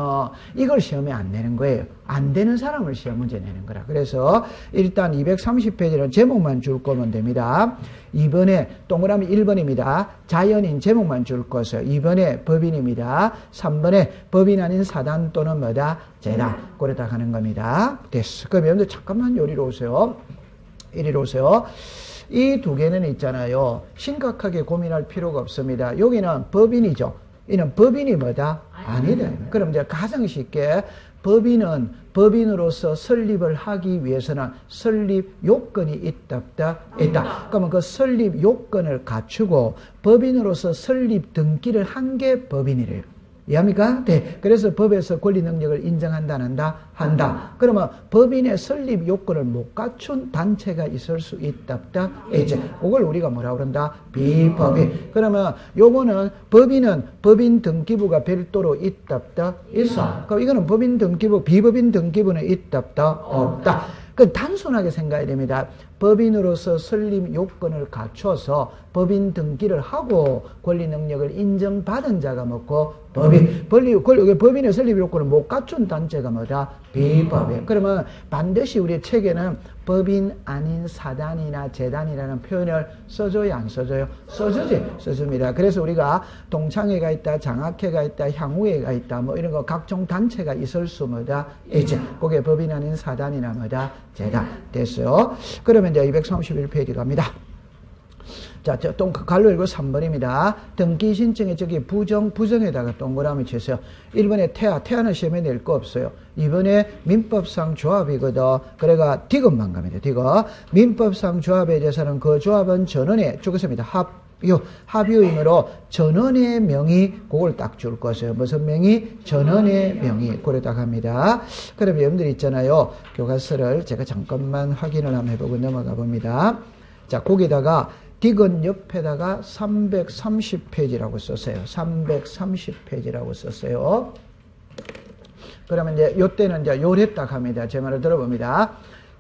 이걸 시험에 안 내는 거예요. 안 되는 사람을 시험 문제 내는 거라. 그래서 일단 230페이지는 제목만 줄 거면 됩니다. 2번에 동그라미 1번입니다. 자연인 제목만 줄 것이요. 2번에 법인입니다. 3번에 법인 아닌 사단 또는 뭐다? 재단. 그랬다 하는 겁니다. 됐어. 그럼 여러분들 잠깐만 요리로 오세요. 이리로 오세요. 이 두 개는 있잖아요. 심각하게 고민할 필요가 없습니다. 여기는 법인이죠. 이는 법인이 뭐다? 아니다. 그럼 이제 가장 쉽게 법인은 법인으로서 설립을 하기 위해서는 설립 요건이 있다, 없다? 있다. 그러면 그 설립 요건을 갖추고 법인으로서 설립 등기를 한 게 법인이래요. 이해합니까? 네. 그래서 법에서 권리 능력을 인정한다, 안 한다? 한다. 그러면 법인의 설립 요건을 못 갖춘 단체가 있을 수 있다, 없다? 있지. 그걸 우리가 뭐라 그런다? 비법인. 그러면 요거는 법인은 법인 등기부가 별도로 있다, 없다? 있어. 그럼 이거는 법인 등기부, 비법인 등기부는 있다, 없다? 없다. 그 단순하게 생각해야 됩니다. 법인으로서 설립 요건을 갖춰서 법인 등기를 하고 권리 능력을 인정받은 자가 뭐고 법인의 설립 요건을 못 갖춘 단체가 뭐다? 비법인. 그러면 반드시 우리 책에는 법인 아닌 사단이나 재단이라는 표현을 써줘야 안 써줘요? 써주지. 써줍니다. 그래서 우리가 동창회가 있다, 장학회가 있다, 향후회가 있다, 뭐 이런 거 각종 단체가 있을 수 뭐다? 있지. 그게 법인 아닌 사단이나 뭐다? 재단. 됐어요. 그러면 이제 231페이지 갑니다. 자, 갈로 읽고 3번입니다. 등기 신청에 저기 부정에다가 동그라미 치세요. 1번에 태아는 시험에 낼 거 없어요. 2번에 민법상 조합이거든. 그래가 디귿만 갑니다. 디귿. 민법상 조합에 대해서는 그 조합은 전원에 죽었습니다. 합유이므로 전원의 명의, 그걸 딱 줄 것이에요. 무슨 명의? 전원의 명의. 그래다 갑니다. 그럼 여러분들 있잖아요. 교과서를 제가 잠깐만 확인을 한번 해보고 넘어가 봅니다. 자, 거기다가 디귿 옆에다가 330페이지라고 썼어요. 330페이지라고 썼어요. 그러면 이제 요때는 이제 요래 딱 합니다. 제 말을 들어봅니다.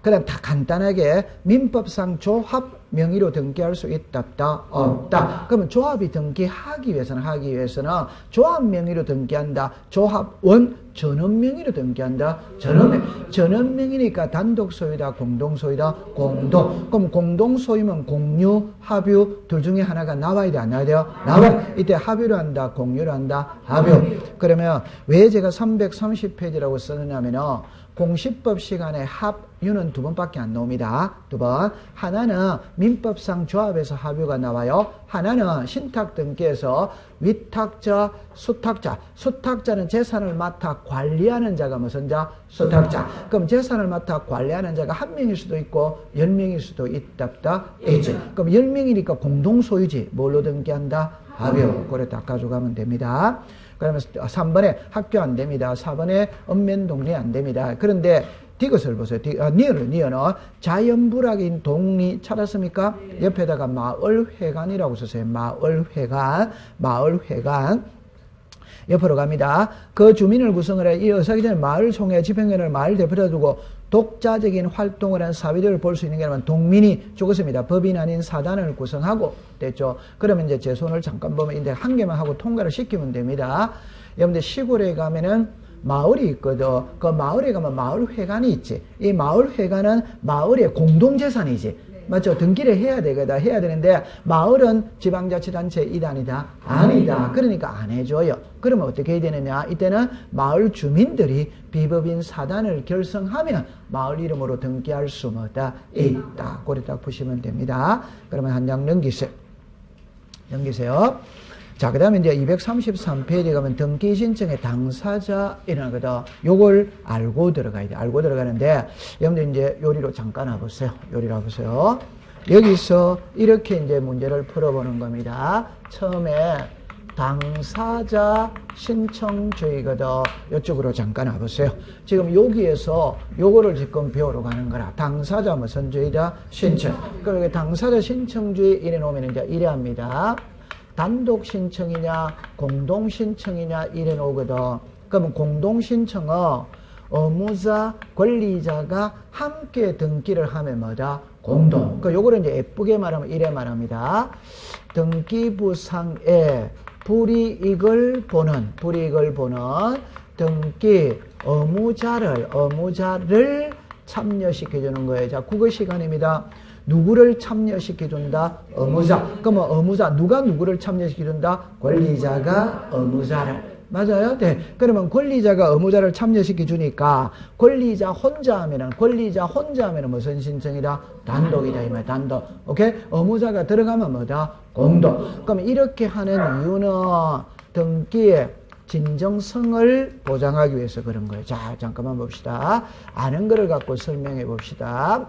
그냥 다 간단하게 민법상 조합 명의로 등기할 수 있다, 없다? 없다. 그러면 조합이 등기하기 위해서는 조합 명의로 등기한다. 조합원 전원 명의로 등기한다. 전원 명의니까 단독 소유다, 공동 소유다, 공동. 그럼 공동 소유면 공유, 합유 둘 중에 하나가 나와야 돼, 안 나와야 돼요? 나와. 이때 합유를 한다, 공유를 한다, 합유. 그러면 왜 제가 330페이지라고 썼느냐면은 공시법 시간에 합유는 2번밖에 안 나옵니다. 2번. 하나는 민법상 조합에서 합유가 나와요. 하나는 신탁 등기에서 위탁자, 수탁자. 수탁자는 재산을 맡아 관리하는 자가 무슨 자? 수탁자. 그럼 재산을 맡아 관리하는 자가 1명일 수도 있고 10명일 수도 있다, 없다? 있지. 그럼 10명이니까 공동소유지. 뭘로 등기한다? 합유. 그래 딱 가져가면 됩니다. 그러면 3번에 학교 안 됩니다. 4번에 읍면동네 안 됩니다. 그런데 디귿을 보세요. 니어는 자연불악인 동리 찾았습니까? 옆에다가 마을회관이라고 썼어요. 마을회관. 옆으로 갑니다. 그 주민을 구성을 해 이 의사기전에 마을 총회 집행위원회를 마을 대표로 두고 독자적인 활동을 한 사회들을 볼 수 있는 게 아니라 동민이 죽었습니다. 법인 아닌 사단을 구성하고 됐죠. 그러면 이제 제 손을 잠깐 보면 이제 한 개만 하고 통과를 시키면 됩니다. 여러분들 시골에 가면은 마을이 있거든. 그 마을에 가면 마을회관이 있지. 이 마을회관은 마을의 공동재산이지. 맞죠? 등기를 해야 되거든. 해야 되는데 마을은 지방자치단체 이단이다? 아니다. 그러니까 안 해줘요. 그러면 어떻게 해야 되느냐? 이때는 마을 주민들이 비법인 사단을 결성하면 마을 이름으로 등기할 수 뭐다? 있다. 그래 딱 보시면 됩니다. 그러면 한 장 넘기세요. 자, 그 다음에 이제 233페이지 가면 등기 신청의 당사자 이라거든. 요걸 알고 들어가야 돼. 알고 들어가는데, 여러분들 이제 요리로 잠깐 와보세요. 여기서 이렇게 이제 문제를 풀어보는 겁니다. 처음에 당사자 신청주의거든. 이쪽으로 잠깐 와보세요. 지금 여기에서 요거를 지금 배우러 가는 거라. 당사자 무슨 주의다? 신청. 그러니까 당사자 신청주의 이래 놓으면 이제 이래 합니다. 단독 신청이냐 공동 신청이냐 이래 놓거든. 그러면 공동 신청은 의무자, 권리자가 함께 등기를 하면 뭐다? 공동. 그 요거를 이제 예쁘게 말하면 이래 말합니다. 등기부상에 불이익을 보는 등기 의무자를 참여시켜주는 거예요. 자, 국어 시간입니다. 누구를 참여시켜준다? 의무자. 그러면 의무자, 누가 누구를 참여시켜준다? 권리자가 의무자를. 맞아요? 네. 그러면 권리자가 의무자를 참여시켜주니까 권리자 혼자 하면은 무슨 신청이다? 단독이다. 이 말, 단독. 오케이? 의무자가 들어가면 뭐다? 공동. 그럼 이렇게 하는 이유는 등기의 진정성을 보장하기 위해서 그런 거예요. 자, 잠깐만 봅시다. 아는 거를 갖고 설명해 봅시다.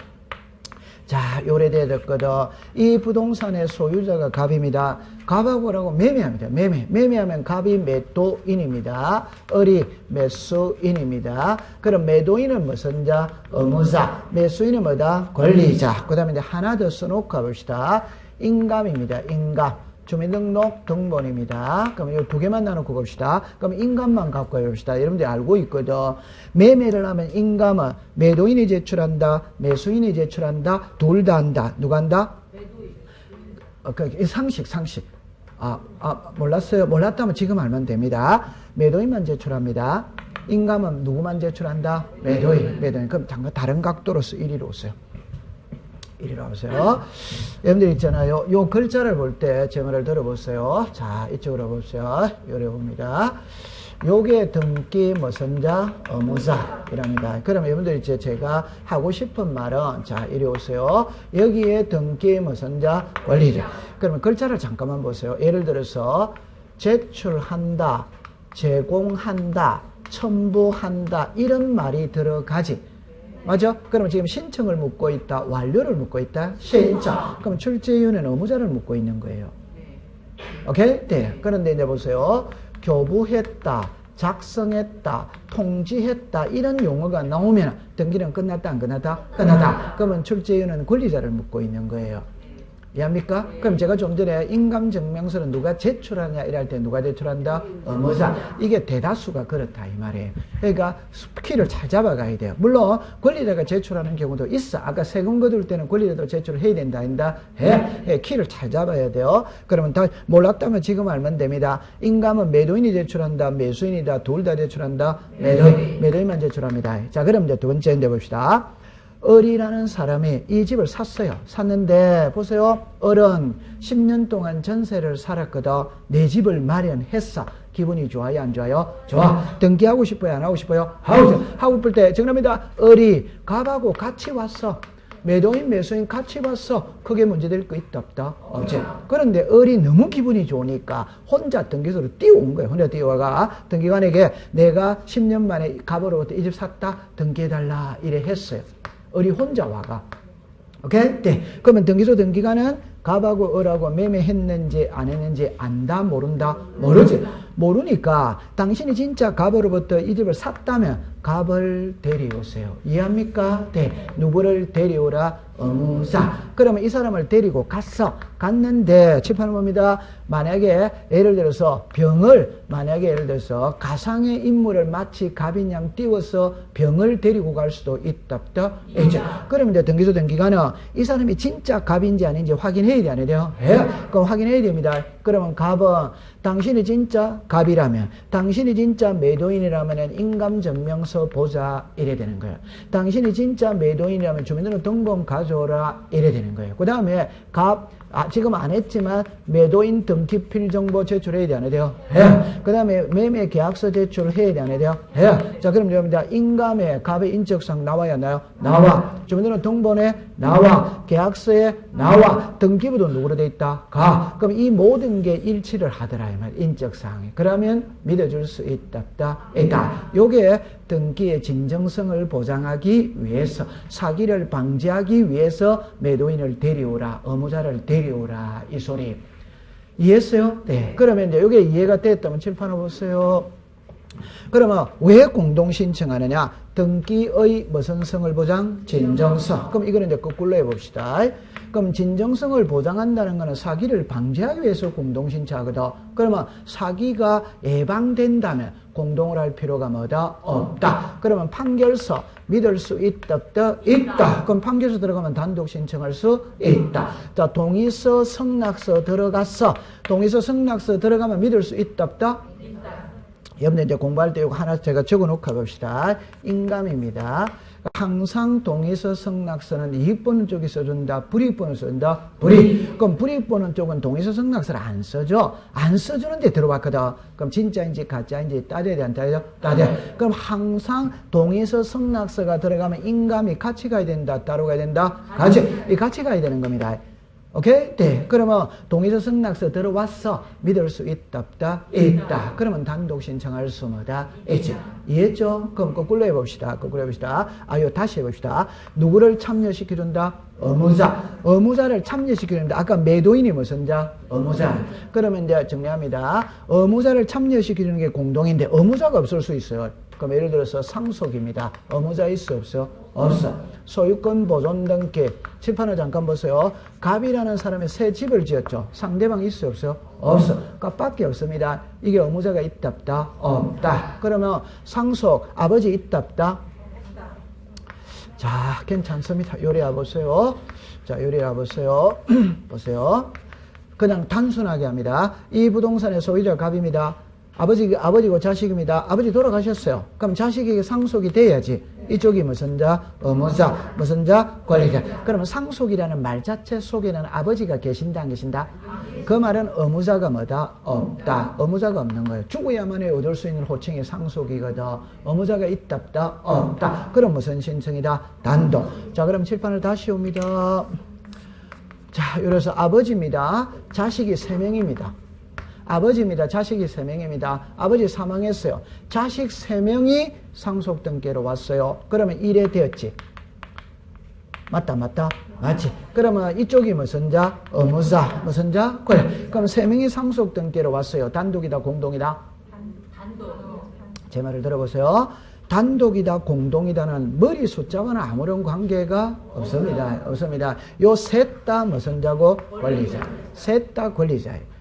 자, 요래돼야 됐거든. 이 부동산의 소유자가 갑입니다. 갑하고라고 매매합니다. 매매하면 갑이 매도인입니다. 을이 매수인입니다. 그럼 매도인은 무슨 자? 의무자. 매수인은 뭐다? 권리자. 그 다음에 이제 하나 더 써놓고 가봅시다. 인감입니다. 인감. 주민등록 등본입니다. 그럼 이 두 개만 나눠고 봅시다. 그럼 인감만 갖고 해봅시다. 여러분들이 알고 있거든. 매매를 하면 인감은 매도인이 제출한다, 매수인이 제출한다, 둘 다 한다. 누가 한다? 매도인. 상식. 몰랐어요? 몰랐다면 지금 알면 됩니다. 매도인만 제출합니다. 인감은 누구만 제출한다? 매도인. 그럼 잠깐 다른 각도로서 이리로 오세요. 이리로 오세요. 여러분들 있잖아요. 요 글자를 볼 때 제 말을 들어보세요. 자, 이쪽으로 보세요. 요래 봅니다. 요게 등기 무슨 자? 의무자 이랍니다. 그러면 여러분들 이제 제가 하고 싶은 말은 자, 이리 오세요. 여기에 등기 무슨 자? 권리자. 그러면 글자를 잠깐만 보세요. 예를 들어서 제출한다, 제공한다, 첨부한다 이런 말이 들어가지. 맞아? 그럼 지금 신청을 묻고 있다, 완료를 묻고 있다, 신청. 그럼 출제 이유는 의무자를 묻고 있는 거예요. 오케이? 네. 그런데 이제 보세요. 교부했다, 작성했다, 통지했다 이런 용어가 나오면 등기는 끝났다, 안 끝났다? 끝났다. 그러면 출제 이유는 권리자를 묻고 있는 거예요. 이해합니까? 그럼 제가 좀 전에 인감증명서는 누가 제출하냐 이럴 때 누가 제출한다? 의무자. 이게 대다수가 그렇다 이 말이에요. 그러니까 키를 잘 잡아가야 돼요. 물론 권리자가 제출하는 경우도 있어. 아까 세금 거둘 때는 권리자도 제출을 해야 된다 아닌다? 해. 키를 잘 잡아야 돼요. 그러면 다 몰랐다면 지금 알면 됩니다. 인감은 매도인이 제출한다, 매수인이다, 둘 다 제출한다? 매도인만 제출합니다. 자, 그럼 이제 두 번째 이제 봅시다. 을이라는 사람이 이 집을 샀어요. 샀는데 보세요. 을은 10년 동안 전세를 살았거든. 내 집을 마련했어. 기분이 좋아요? 안 좋아요? 좋아. 등기하고 싶어요? 안 하고 싶어요? 하고 싶을 때 정답입니다. 을이 갑하고 같이 왔어. 매도인, 매수인 같이 왔어. 크게 문제될 거 있다 없다? 없지. 그런데 을이 너무 기분이 좋으니까 혼자 등기소로 뛰어온 거예요. 혼자 뛰어와가 등기관에게 내가 10년 만에 갑으로부터 이 집 샀다. 등기해달라. 이래 했어요. 을이 혼자 와가. 오케이? 네. 그러면 등기소 등기관은 갑하고 을하고 매매했는지 안 했는지 안다, 모른다? 모르지. 모르니까 당신이 진짜 갑으로부터 이 집을 샀다면 갑을 데려오세요. 이해합니까? 네. 누구를 데려오라? 의무자. 그러면 이 사람을 데리고 갔는데 칠판을 봅니다. 만약에 예를 들어서 예를 들어서 가상의 인물을 마치 갑인 양 띄워서 병을 데리고 갈 수도 있다. 그러면 이제 등기소 등기관은 이 사람이 진짜 갑인지 아닌지 확인해야 돼, 안 해야 돼요? 그럼 확인해야 됩니다. 그러면 갑은 당신이 진짜 갑이라면, 당신이 진짜 매도인이라면 인감증명서 보자 이래 되는 거예요. 당신이 진짜 매도인이라면 주민등록 등본 가져오라 이래 되는 거예요. 그 다음에 지금 안 했지만 매도인 등기 필정보 제출해야 돼, 안 해야 돼요? 그 다음에 매매 계약서 제출을 해야 돼, 안 해야 돼요? 자, 그럼 여러분들 인감에 갑의 인적사항 나와야 하나요? 나와. 주민등록 등본에 나와. 계약서에 나와. 등기부도 누구로 돼 있다? 그럼 이 모든 게 일치를 하더라 이 말. 인적사항에. 그러면 믿어줄 수 있다. 요게 등기의 진정성을 보장하기 위해서, 사기를 방지하기 위해서 매도인을 데려오라, 의무자를 데려오라 이 소리. 이해했어요? 네. 그러면 이제 이게 이해가 됐다면 칠판을 보세요. 그러면 왜 공동 신청하느냐? 등기의 무슨 성을 보장? 진정성. 그럼 이거는 이제 거꾸로 해봅시다. 그럼 진정성을 보장한다는 것은 사기를 방지하기 위해서 공동신청하거든. 그러면 사기가 예방된다면 공동을 할 필요가 뭐다? 없다. 그러면 판결서 믿을 수 있다, 없다? 있다. 그럼 판결서 들어가면 단독 신청할 수 있다. 자, 동의서, 승낙서 들어갔어. 동의서, 승낙서 들어가면 믿을 수 있다, 없다? 있다. 여러분들 이제 공부할 때 이거 하나 제가 적어 놓고 봅시다. 인감입니다. 항상 동의서, 승낙서는 이익 보는 쪽이 써준다, 불이익 보는 써준다, 불이익. 그럼 불이익 보는 쪽은 동의서, 승낙서를 안 써줘. 안 써주는데 들어봤거든. 그럼 진짜인지 가짜인지 따져야 돼, 안 따져야 돼? 따져. 그럼 항상 동의서, 승낙서가 들어가면 인감이 같이 가야 된다, 따로 가야 된다? 같이. 이 같이 가야 되는 겁니다. 오케이? 네. 그러면 동의서, 승낙서 들어왔어. 믿을 수 있다, 없다? 있다. 그러면 단독 신청할 수 뭐다? 있지. 이해했죠? 그럼 거꾸로 해봅시다. 거꾸로 해봅시다. 요 다시 해봅시다. 누구를 참여시켜준다? 의무자. 의무자를 참여시켜준다. 아까 매도인이 무슨 자? 의무자. 그러면 이제 정리합니다. 의무자를 참여시켜주는 게 공동인데 의무자가 없을 수 있어요. 그럼 예를 들어서 상속입니다. 의무자 있어, 없어? 없어. 소유권 보존 등기. 칠판을 잠깐 보세요. 갑이라는 사람이 새 집을 지었죠. 상대방 있어, 없어? 없어. 갑밖에 없습니다. 이게 의무자가 있다, 없다? 없다. 그러면 상속, 아버지 있다, 없다? 자, 괜찮습니다. 요리해 보세요. 자, 요리해 보세요. 보세요. 그냥 단순하게 합니다. 이 부동산의 소유자 갑입니다. 아버지고 자식입니다. 아버지 돌아가셨어요. 그럼 자식에게 상속이 돼야지. 이쪽이 무슨 자? 의무자. 무슨 자? 권리자. 그러면 상속이라는 말 자체 속에는 아버지가 계신다, 안 계신다? 그 말은 의무자가 뭐다? 없다. 의무자가 없는 거예요. 죽어야만이 얻을 수 있는 호칭이 상속이거든. 의무자가 있다, 없다? 없다. 그럼 무슨 신청이다? 단독. 자, 그럼 칠판을 다시 옵니다. 자, 이래서 아버지입니다. 자식이 3명입니다. 아버지입니다. 자식이 3명입니다. 아버지 사망했어요. 자식 3명이 상속 등기로 왔어요. 그러면 1회 되었지. 맞다, 맞다? 맞지? 그러면 이쪽이 무슨 자? 의무자. 무슨 자? 그래. 그럼 3명이 상속 등기로 왔어요. 단독이다, 공동이다? 단독. 제 말을 들어보세요. 단독이다, 공동이다는 머리 숫자와는 아무런 관계가 없습니다. 없습니다. 요 셋 다 무슨 자고? 권리자. 셋 다 권리자예요.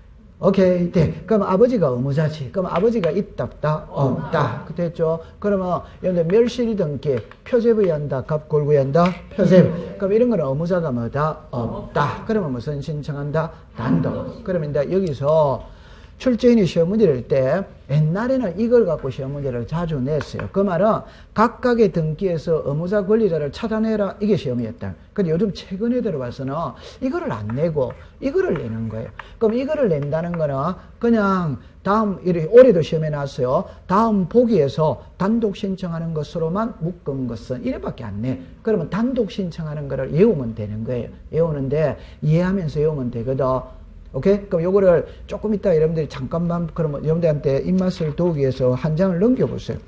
오케이. 네. 그럼 아버지가 의무자지. 그럼 아버지가 있다, 없다? 없다. 됐죠? 그러면, 여러분들 멸실이 등기, 표제부에 한다, 갑 골구에 한다, 표제부. 그럼 이런 거는 의무자가 뭐다? 없다. 그러면 무슨 신청한다? 단독. 그러면 이제 여기서 출제인이 시험 문제를 낼 때 옛날에는 이걸 갖고 시험 문제를 자주 냈어요. 그 말은 각각의 등기에서 의무자 권리자를 찾아내라, 이게 시험이었다. 근데 요즘 최근에 들어와서는 이거를 안 내고 이거를 내는 거예요. 그럼 이거를 낸다는 거는 그냥 다음, 올해도 시험에 나왔어요. 다음 보기에서 단독 신청하는 것으로만 묶은 것은 이래밖에 안 내. 그러면 단독 신청하는 거를 외우면 되는 거예요. 외우는데 이해하면서 외우면 되거든. 오케이? 그럼 요거를 조금 이따 여러분들이 잠깐만, 그러면 여러분들한테 입맛을 도우기 위해서 한 장을 넘겨보세요.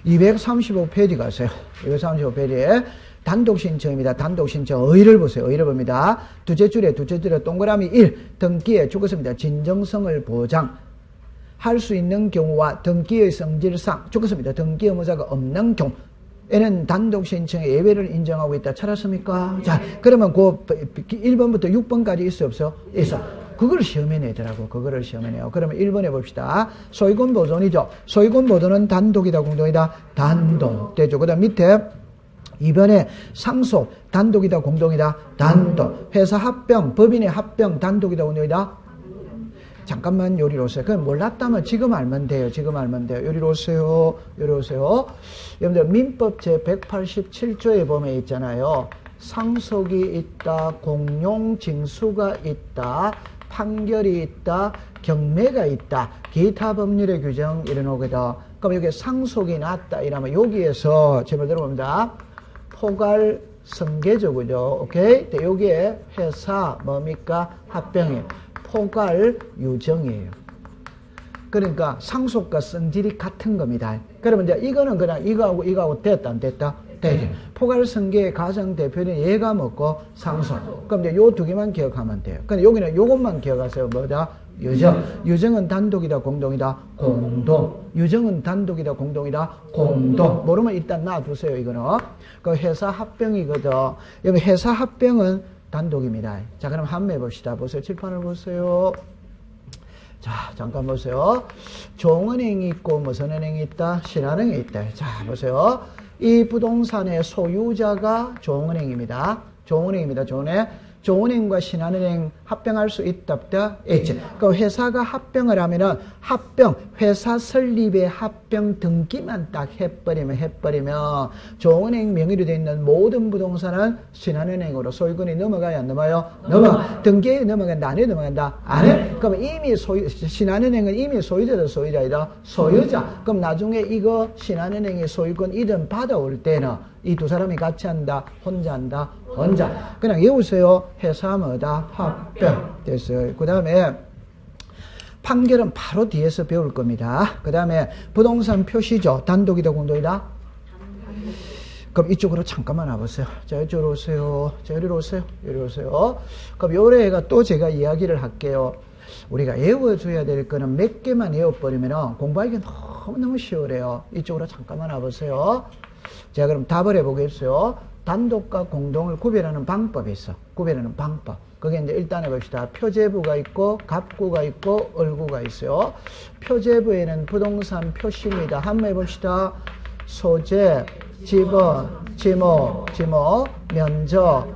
235페이지 가세요. 235페이지에 단독 신청입니다. 단독 신청. 의의를 보세요. 의의를 봅니다. 둘째 줄에 동그라미 1. 등기에 죽었습니다. 진정성을 보장할 수 있는 경우와 등기의 성질상 죽었습니다. 등기 의무자가 없는 경우. 에는 단독 신청의 예외를 인정하고 있다. 찾았습니까? 자, 그러면 그 1번부터 6번까지 있어, 없어? 있어. 그걸 시험에 내더라고. 그거를 시험에 내요. 그러면 1번 해봅시다. 소유권 보존이죠. 소유권 보존은 단독이다, 공동이다? 단독. 되죠. 그 다음 밑에 2번에 상속, 단독이다, 공동이다? 단독. 회사 합병, 법인의 합병, 단독이다, 공동이다? 잠깐만 요리로 오세요. 그럼 몰랐다면 지금 알면 돼요. 지금 알면 돼요. 요리로 오세요. 요리로 오세요. 여러분들 민법 제 187조에 보면 있잖아요. 상속이 있다, 공용 징수가 있다, 판결이 있다, 경매가 있다, 기타 법률의 규정 이런 오거든. 그럼 여기 상속이 났다 이러면 여기에서 제발 들어봅니다. 포괄 성계죠, 그죠? 오케이? 네, 여기에 회사 뭡니까? 합병이에요. 포괄 유정이에요. 그러니까 상속과 성질이 같은 겁니다. 그러면 이제 이거는 그냥 이거하고 됐다, 안 됐다? 되지. 포괄 성계의 가장 대표는 얘가 뭐고 상속. 그럼 이제 요 두 개만 기억하면 돼요. 근데 여기는 요것만 기억하세요. 뭐다? 유정. 유정은 단독이다, 공동이다? 공동. 유정은 단독이다, 공동이다? 공동. 모르면 일단 놔두세요, 이거는. 그 회사 합병이거든. 여기 회사 합병은 단독입니다. 자, 그럼 한번 해봅시다. 보세요. 칠판을 보세요. 자, 잠깐 보세요. 종은행이 있고 무슨 은행이 있다? 신한은행이 있다. 자, 보세요. 이 부동산의 소유자가 종은행입니다. 종은행입니다. 종은행과 신한은행 합병할 수 있다 없다? 있지. 그 회사가 합병을 하면은 회사 설립의 합병 등기만 딱 해버리면 종은행 명의로 되어 있는 모든 부동산은 신한은행으로 소유권이 넘어가야 안 넘어요? 등기에 넘어간다? 안 해? 넘어간다? 안 해? 그럼 이미 신한은행은 이미 소유자다, 소유자이다? 소유자. 그럼 나중에 이거 신한은행의 소유권 이름 받아올 때는 이 두 사람이 같이 한다? 혼자 한다? 혼자. 그냥 외우세요. 회사 뭐다? 합병. 됐어요. 그 다음에 판결은 바로 뒤에서 배울 겁니다. 그 다음에 부동산 표시죠. 단독이다, 공동이다? 그럼 이쪽으로 잠깐만 와보세요. 자, 이쪽으로 오세요. 자, 여기로 오세요. 여기로 오세요. 그럼 요래가 또 제가 이야기를 할게요. 우리가 외워줘야 될 거는 몇 개만 외워버리면 공부하기 너무너무 쉬워요. 이쪽으로 잠깐만 와보세요. 자, 그럼 답을 해보겠어요. 단독과 공동을 구별하는 방법이 있어. 구별하는 방법. 그게 이제 일단 해봅시다. 표제부가 있고, 갑구가 있고, 을구가 있어요. 표제부에는 부동산 표시입니다. 한번 해봅시다. 소재, 지번, 지목, 면적,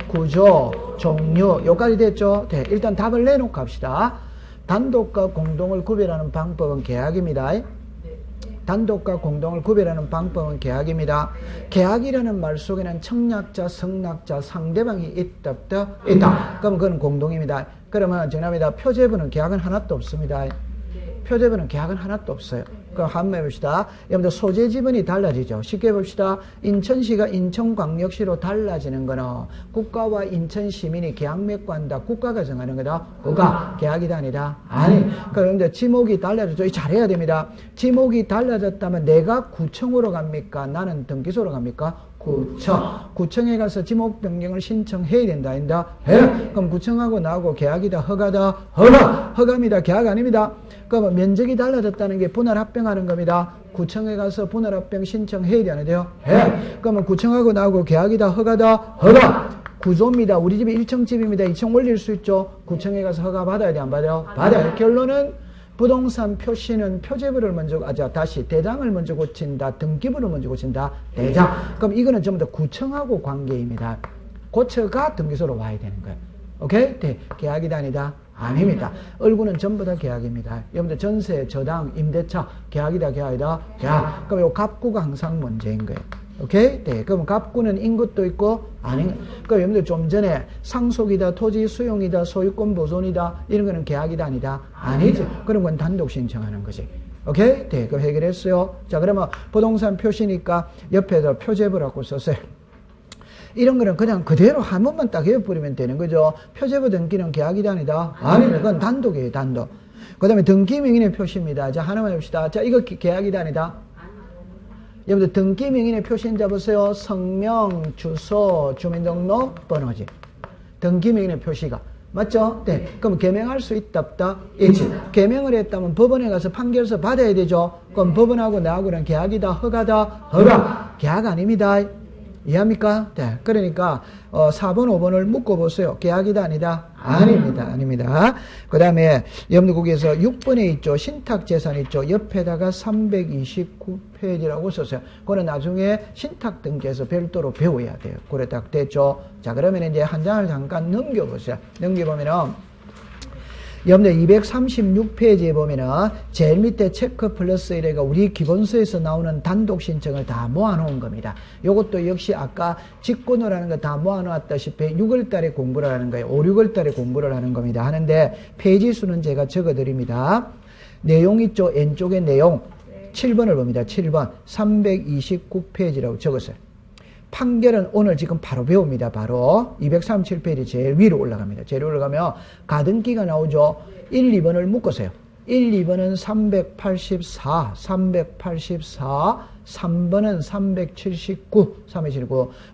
구조, 종류. 여기까지 됐죠? 네, 일단 답을 내놓고 합시다. 단독과 공동을 구별하는 방법은 계약입니다. 단독과 공동을 구별하는 방법은 계약입니다. 계약이라는 말 속에는 청약자, 성약자, 상대방이 있다, 없다? 있다. 그럼 그건 공동입니다. 그러면 정답입니다. 표제부는 계약은 하나도 없습니다. 표제부는 계약은 하나도 없어요. 그럼 한번 해봅시다. 여러분들 소재 지번이 달라지죠. 쉽게 해봅시다. 인천시가 인천광역시로 달라지는 거는 국가와 인천시민이 계약 맺고 한다. 국가가 정하는 거다. 국가. 계약이다, 아니다? 아니. 그런데 지목이 달라졌죠. 잘해야 됩니다. 지목이 달라졌다면 내가 구청으로 갑니까? 나는 등기소로 갑니까? 구청에 가서 지목 변경을 신청해야 된다, 아니다? 해. 그럼 구청하고 나하고 계약이다, 허가다? 허가입니다. 계약 아닙니다. 그럼 면적이 달라졌다는 게 분할 합병하는 겁니다. 구청에 가서 분할 합병 신청해야 되는 돼요? 해. 그러면 구청하고 나하고 계약이다, 허가다? 허가. 구조입니다. 우리 집이 1층 집입니다. 2층 올릴 수 있죠? 구청에 가서 허가 받아야 돼, 안 받아요? 받아요. 결론은 부동산 표시는 표제부를 먼저, 다시 대장을 먼저 고친다, 등기부를 먼저 고친다, 대장. 그럼 이거는 전부 다 구청하고 관계입니다. 고쳐가 등기소로 와야 되는 거예요. 오케이? 네. 계약이다, 아니다? 아닙니다. 을구는 전부 다 계약입니다. 여러분들 전세, 저당, 임대차, 계약이다, 계약이다? 계약. 그럼 요 갑구가 항상 문제인 거예요. 오케이? 네. 그럼 갑구는 인것도 있고, 아닌, 그럼 여러분들 좀 전에 상속이다, 토지 수용이다, 소유권 보존이다, 이런 거는 계약이다, 아니다? 아니지. 그런 건 단독 신청하는 거지. 오케이? 네. 그거 해결했어요. 자, 그러면 부동산 표시니까 옆에다 표제부라고 썼어요. 이런 거는 그냥 그대로 한 번만 딱 외워버리면 되는 거죠. 표제부 등기는 계약이다, 아니다? 아닙니다. 그건 단독이에요, 단독. 그 다음에 등기명인의 표시입니다. 자, 하나만 해봅시다. 자, 이거 계약이다, 아니다? 여러분들 등기명인의 표시인 잡으세요. 성명, 주소, 주민등록, 번호지. 등기명인의 표시가. 맞죠? 네. 그럼 개명할 수 있다, 없다? 있지. 개명을 했다면 법원에 가서 판결서 받아야 되죠. 그럼 법원하고 나하고는 계약이다, 허가다? 허가. 계약 아닙니다. 이해합니까? 네. 그러니까 4번, 5번을 묶어보세요. 계약이다, 아니다? 아닙니다. 아닙니다. 그 다음에 여러분들 거기에서 6번에 있죠. 신탁재산 있죠. 옆에다가 329페이지라고 썼어요. 그거는 나중에 신탁등기에서 별도로 배워야 돼요. 그래 딱 됐죠. 자, 그러면 이제 한 장을 잠깐 넘겨보세요. 넘겨보면은 여러분들 236페이지에 보면은 제일 밑에 체크 플러스 1회가 우리 기본서에서 나오는 단독 신청을 다 모아놓은 겁니다. 요것도 역시 아까 직권을 하는 거 다 모아놓았다시피 6월달에 공부를 하는 거예요. 5, 6월달에 공부를 하는 겁니다. 하는데 페이지 수는 제가 적어드립니다. 내용 있죠? 왼쪽에 내용 7번을 봅니다. 7번 329페이지라고 적었어요. 판결은 오늘 지금 바로 배웁니다. 바로 237페이지 제일 위로 올라갑니다. 제일 위로 올라가면 가등기가 나오죠. 1, 2번을 묶으세요. 1, 2번은 384, 3번은 379.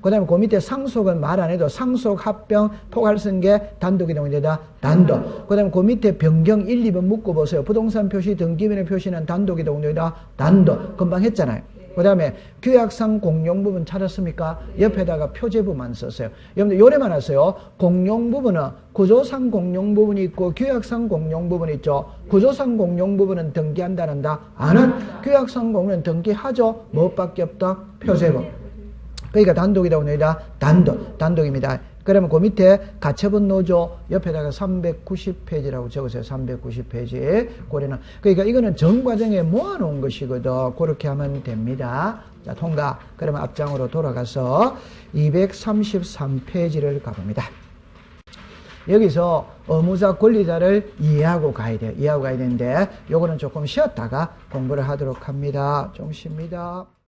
그 다음에 그 밑에 상속은 말 안 해도 상속, 합병, 포괄승계, 단독이 동의되다, 단독. 그 다음에 그 밑에 변경 1, 2번 묶어보세요. 부동산 표시, 등기면의 표시는 단독이 동의되다, 단독. 금방 했잖아요. 그 다음에 규약상 공용부분 찾았습니까? 옆에다가 표제부만 썼어요. 여러분들 요래만 하세요. 공용부분은 구조상 공용부분이 있고 규약상 공용부분이 있죠. 구조상 공용부분은 등기한다는다? 안은 규약상 공용은 등기하죠. 무엇밖에 없다? 표제부. 그러니까 단독이라고 합니다. 단독입니다. 그러면 그 밑에 가처분 노조 옆에다가 390페이지라고 적으세요. 390페이지. 고래는. 그러니까 이거는 전 과정에 모아놓은 것이거든. 그렇게 하면 됩니다. 자, 통과. 그러면 앞장으로 돌아가서 233페이지를 가봅니다. 여기서 의무자 권리자를 이해하고 가야 돼요. 이해하고 가야 되는데 요거는 조금 쉬었다가 공부를 하도록 합니다. 좀 쉽니다.